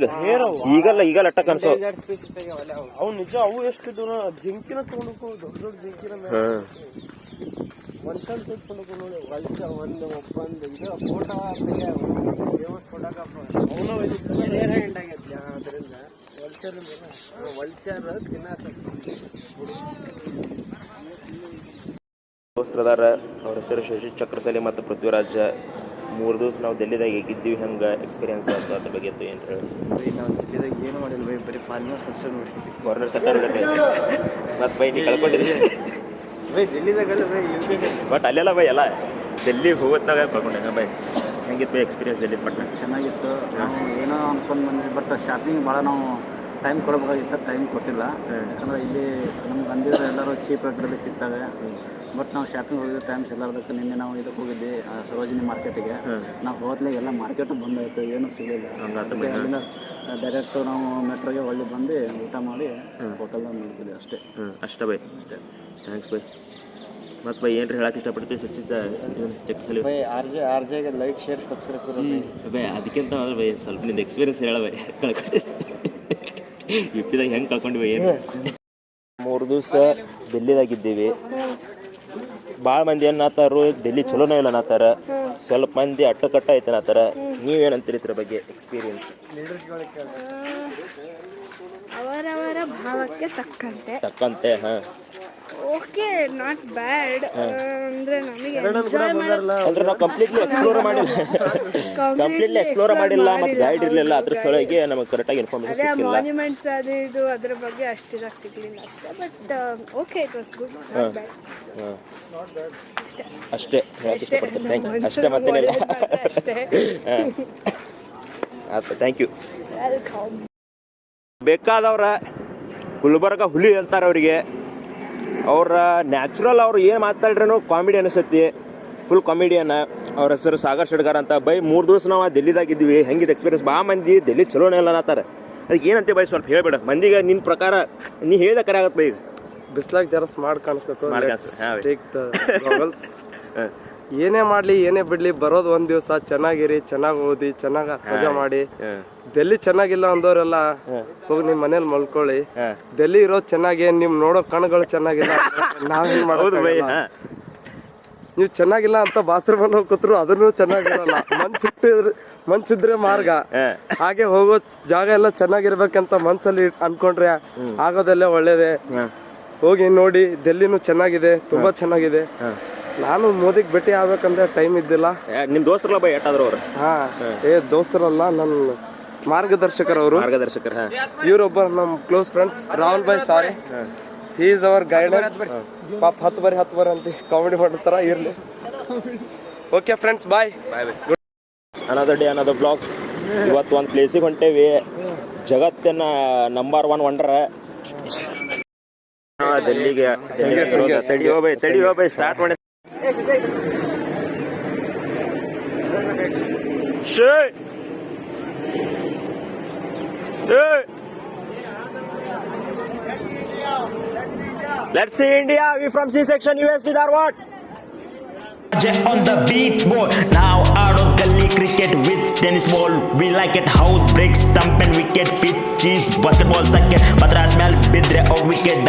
ಈಗಲ್ಲ ಅಟ್ಟ ಕನ್ಸೋ ಅವು ನಿಜ. ಅವು ಎಷ್ಟಿದ್ದು ಜಿಂಕಿನ ತಗೊಂಡು ದೊಡ್ಡ ದೊಡ್ಡ ಜಿಂಕಿನ ವಲ್ಚರ್ ತೆಗೆದುಕೊಂಡು ನೋಡಿ. ವಲ್ಚರ್ ಒಂದು ಒಬ್ಬಂದು ಇದು ಫೋಟೋ ಫೇಮಸ್ ಫೋಟೋಗ್ರಾಫರ್ ಅವನು ಎಂಟಾಗೈತಿ. ಅದರಿಂದ ವಲ್ಚರ್ ತಿನ್ನಕ ದೋಸ್ತರದಾರ. ಅವ್ರ ಹೆಸರು ಶಶಿ ಚಕ್ರಸಲಿ ಮತ್ತು ಪೃಥ್ವಿರಾಜ್. 3 ದಿವಸ ನಾವು ಡೆಲ್ಲಿದಾಗ ಹೇಗಿದ್ದೀವಿ ಹೆಂಗೆ ಎಕ್ಸ್ಪೀರಿಯನ್ಸ್ ಅಂತ ಅದ್ರ ಬಗ್ಗೆ ಏನು ಹೇಳಿ? ನಾವು ಡೆಲ್ಲಿದಾಗ ಏನು ಮಾಡಿಲ್ಲ ಬೈ, ಬರೀ ಫಾರಿನರ್ಸ್ ಅಷ್ಟೇ ನೋಡಿದ್ವಿ. ಫಾರಿನರ್ಸ್ ಅಷ್ಟೇ ನೋಡಿದ್ವಿ. ಮತ್ತು ಬೈ ನೀ ಕಳ್ಕೊಂಡಿದ್ವಿ ಬೈ ಡೆಲ್ಲಿದಾಗಲ್ಲ ಬೈ, ಬಟ್ ಅಲ್ಲೆಲ್ಲ ಬೈ ಎಲ್ಲ ಡೆಲ್ಲಿ ಹೋಗೋತ್ನಾಗ ಕಳ್ಕೊಂಡೆ. ಬೈ ಹೆಂಗಿತ್ತು ಬೈ ಎಕ್ಸ್ಪೀರಿಯನ್ಸ್ ಡೆಲ್ಲಿ ಪಟ್ನ? ಚೆನ್ನಾಗಿತ್ತು. ನಾವು ಏನೋ ಅನ್ಕೊಂಡು ಬಂದ್ವಿ, ಬಟ್ ಶಾಪಿಂಗ್ ಭಾಳ ನಾವು ಟೈಮ್ ಕೊಡಬೇಕಾಗಿತ್ತು, ಟೈಮ್ ಕೊಟ್ಟಿಲ್ಲ. ಯಾಕಂದರೆ ಇಲ್ಲಿ ನಮ್ಗೆ ಬಂದಿರೋ ಎಲ್ಲರೂ ಚೀಪ್ ರೇಟ್ರಲ್ಲಿ ಸಿಗ್ತವೆ. ಬಟ್ ನಾವು ಶಾಪಿಂಗ್ ಹೋಗಿದ್ದು ಟೈಮ್ ಸಿಗಲಾರ್ದಕ್ಕೆ ನಿನ್ನೆ ನಾವು ಇದಕ್ಕೆ ಹೋಗಿದ್ವಿ ಸರೋಜಿನಿ ಮಾರ್ಕೆಟಿಗೆ. ನಾವು ಹೋದ್ಲೆ ಎಲ್ಲ ಮಾರ್ಕೆಟು ಬಂದಾಯಿತು, ಏನೂ ಸಿಗಲಿಲ್ಲ. ಅಲ್ಲಿಂದ ಡೈರೆಕ್ಟ್ ನಾವು ಮೆಟ್ರೋಗೆ ಒಳ್ಳೆ ಬಂದು ಊಟ ಮಾಡಿ ಹೋಟೆಲ್ದಾಗ ಮಾಡ್ತಿದ್ವಿ ಅಷ್ಟೇ. ಅಷ್ಟೇ ಬೈ, ಅಷ್ಟೇ. Thanks by. ಮತ್ತು ಬೈ ಏನ್ರಿ ಹೇಳಕ್ಕೆ ಇಷ್ಟಪಡ್ತೀವಿ ಸಚ್ಚಿ ಚಕ್ಸಲಿ ಬೈ? ಆರ್ ಜೆಗೆ ಲೈಕ್ ಶೇರ್ ಸಬ್ಸ್ಕ್ರೈಬ್ ಬೈ. ಅದಕ್ಕಿಂತ ಬೈ ಸ್ವಲ್ಪ ನಿಂದು ಎಕ್ಸ್ಪೀರಿಯನ್ಸ್ ಹೇಳ ಬೈ. ಕಳ್ಕೊಂಡು ಯುಪಿದಾಗ ಹೆಂಗೆ ಕಳ್ಕೊಂಡ್ವಿ ಏನು? 3 ದಿವಸ ಡೆಲ್ಲಿದಾಗಿದ್ದೀವಿ. ಭಾಳ ಮಂದಿ ಏನಾತಾರು ಡೆಲ್ಲಿ ಚಲೋನೇ ಇಲ್ಲ ಅನ್ನತ್ತಾರ, ಸ್ವಲ್ಪ ಮಂದಿ ಅಟ್ಟಕಟ್ಟ ಐತೆ ಅನ್ನತ್ತಾರ. ನೀವೇನಂತೀರಿ ಇದ್ರ ಬಗ್ಗೆ ಎಕ್ಸ್ಪೀರಿಯನ್ಸ್? ಅವರವರ ಭಾವಕ್ಕೆ ತಕ್ಕಂತೆ ಹಾಂ ಓಕೆ, ನಾಟ್ ಬ್ಯಾಡ್. ಅಂದ್ರೆ ನಮಗೆ ಅಂದ್ರೆ ನಾವು ಕಂಪ್ಲೀಟ್ಲಿ ಎಕ್ಸ್ಪ್ಲೋರ್ ಮಾಡಿಲ್ಲ ಮತ್ತು ಗೈಡ್ ಇರಲಿಲ್ಲ. ಅದ್ರ ಸಲುವಾಗಿ ನಮಗೆ ಕರೆಕ್ಟಾಗಿ ಇನ್ಫಾರ್ಮೇಷನ್ ಸಿಕ್ಕಿಲ್ಲ. ಮಾನ್ಯುಮೆಂಟ್ಸ್ ಅದು ಇದು ಅದ್ರ ಬಗ್ಗೆ ಅಷ್ಟಿದಾಗ ಸಿಗ್ಲಿಲ್ಲ ಅಷ್ಟೇ. But okay, it was good, not bad. ಅಷ್ಟೇ ಹೇಳಕ್ಕೆ ಇಷ್ಟಪಡ್ತೀನಿ. Thank you. ಅಷ್ಟೇ ಮತ್ತೇನಿಲ್ಲ. ಆಯ್ತು, ಥ್ಯಾಂಕ್ ಯು. ಬೇಕಾದವ್ರ ಗುಲ್ಬರ್ಗ ಹುಲಿ ಹೇಳ್ತಾರೆ ಅವರಿಗೆ. ಅವ್ರ ನ್ಯಾಚುರಲ್ ಅವ್ರು ಏನು ಮಾತಾಡ್ರೇನು ಕಾಮಿಡಿ ಅನಿಸುತ್ತೆ, ಫುಲ್ ಕಾಮಿಡಿಯನ್ನ. ಅವ್ರ ಹೆಸರು ಸಾಗರ್ ಶೆಡ್ಗಾರ್ ಅಂತ. ಬೈ 3 ದಿವಸ ನಾವು ಡೆಲ್ಲಿದಾಗಿದ್ವಿ. ಹೆಂಗಿದೆ ಎಕ್ಸ್ಪೀರಿಯನ್ಸ್? ಭಾಳ ಮಂದಿ ಡೆಲ್ಲಿ ಚಲೋನೇ ಇಲ್ಲ ಅನ್ನತ್ತಾರೆ. ಅದಕ್ಕೆ ಏನಂತೆ ಬೈ ಸ್ವಲ್ಪ ಹೇಳ್ಬೇಡ ಮಂದಿಗೆ. ನಿನ್ನ ಪ್ರಕಾರ ನೀ ಹೇಳಿದ ಕರೆ ಆಗತ್ತೆ ಬೈ. ಈಗ ಬಿಸ್ಲಾಗ ಜರ ಸ್ಮಾರ್ಟ್ ಕಾಣಿಸ್ಬೇಕು. ಏನೇ ಮಾಡಲಿ ಏನೇ ಬಿಡಲಿ, ಬರೋದು ಒಂದು ದಿವಸ. ಚೆನ್ನಾಗಿರಿ, ಚೆನ್ನಾಗಿ ಓದಿ, ಚೆನ್ನಾಗಿ ಮಜಾ ಮಾಡಿ. ಡೆಲ್ಲಿ ಚೆನ್ನಾಗಿಲ್ಲ ಅಂದವರೆಲ್ಲ ಹೋಗಿ ನಿಮ್ಮ ಮನೇಲಿ ಮಲ್ಕೊಳ್ಳಿ. ಡೆಲ್ಲಿ ಇರೋದು ಚೆನ್ನಾಗಿ, ನಿಮ್ ನೋಡೋ ಕಣ್ಗಳು ಚೆನ್ನಾಗಿಲ್ಲ, ನಾವೇನ್ ಮಾಡೋದು? ನೀವು ಚೆನ್ನಾಗಿಲ್ಲ ಅಂತ ಬಾತ್ರೂಮ್ ಅಲ್ಲಿ ಹೋಗಿ ಕೂತ್ರು ಅದನ್ನು ಚೆನ್ನಾಗಿರಲ್ಲ. ಮನ್ಸಿದ್ರೆ ಮಾರ್ಗ. ಹಾಗೆ ಹೋಗೋ ಜಾಗ ಎಲ್ಲ ಚೆನ್ನಾಗಿರ್ಬೇಕಂತ ಮನ್ಸಲ್ಲಿ ಅನ್ಕೊಂಡ್ರೆ ಆಗೋದೆಲ್ಲ ಒಳ್ಳೇದೇ. ಹೋಗಿ ನೋಡಿ, ಡೆಲ್ಲಿನೂ ಚೆನ್ನಾಗಿದೆ, ತುಂಬಾ ಚೆನ್ನಾಗಿದೆ. ನಾನು ಮೋದಿಗೆ ಭೇಟಿ ಆಗ್ಬೇಕಂದ್ರೆ ಟೈಮ್ ಇದ್ದಿಲ್ಲ. ನಿಮ್ ದೋಸ್ತರಲ್ಲ ಬೈ ಎಟ್ಟಾದ್ರು ಅವ್ರು? ದೋಸ್ತರಲ್ಲ, ನನ್ನ ಮಾರ್ಗದರ್ಶಕರವರು. ಇವರೊಬ್ಬ ನಮ್ಮ ಕ್ಲೋಸ್ ಫ್ರೆಂಡ್ಸ್ ರಾಹುಲ್ ಭಾಯ್ sorry. He is our guidance. ಪಾಪ 10 ಬರಿ ಅಂತ ಕಾಮಿಡಿ ಮಾಡ್ತಾರ. ಇರ್ಲಿ. Okay friends, bye. Another day another blog. ಇವತ್ತು ಒಂದು ಪ್ಲೇಸಿಗೆ ಹೊಂಟೇವಿ, ಜಗತ್ತಿನ ನಂಬರ್ 1 ವಂಡರ್ ಡೆಲ್ಲಿಗೆ. ತಡಿಯೋ ಬೈ ಸ್ಟಾರ್ಟ್ ಮಾಡಿ. Shit! Hey! Let's see India. We from C section, US with Dharwad. On the beat boy, now out of gully cricket with tennis ball. We like it how it breaks, stump and wicket, pitch, cheese, basketball, second. Madras smell, bidre out wicket.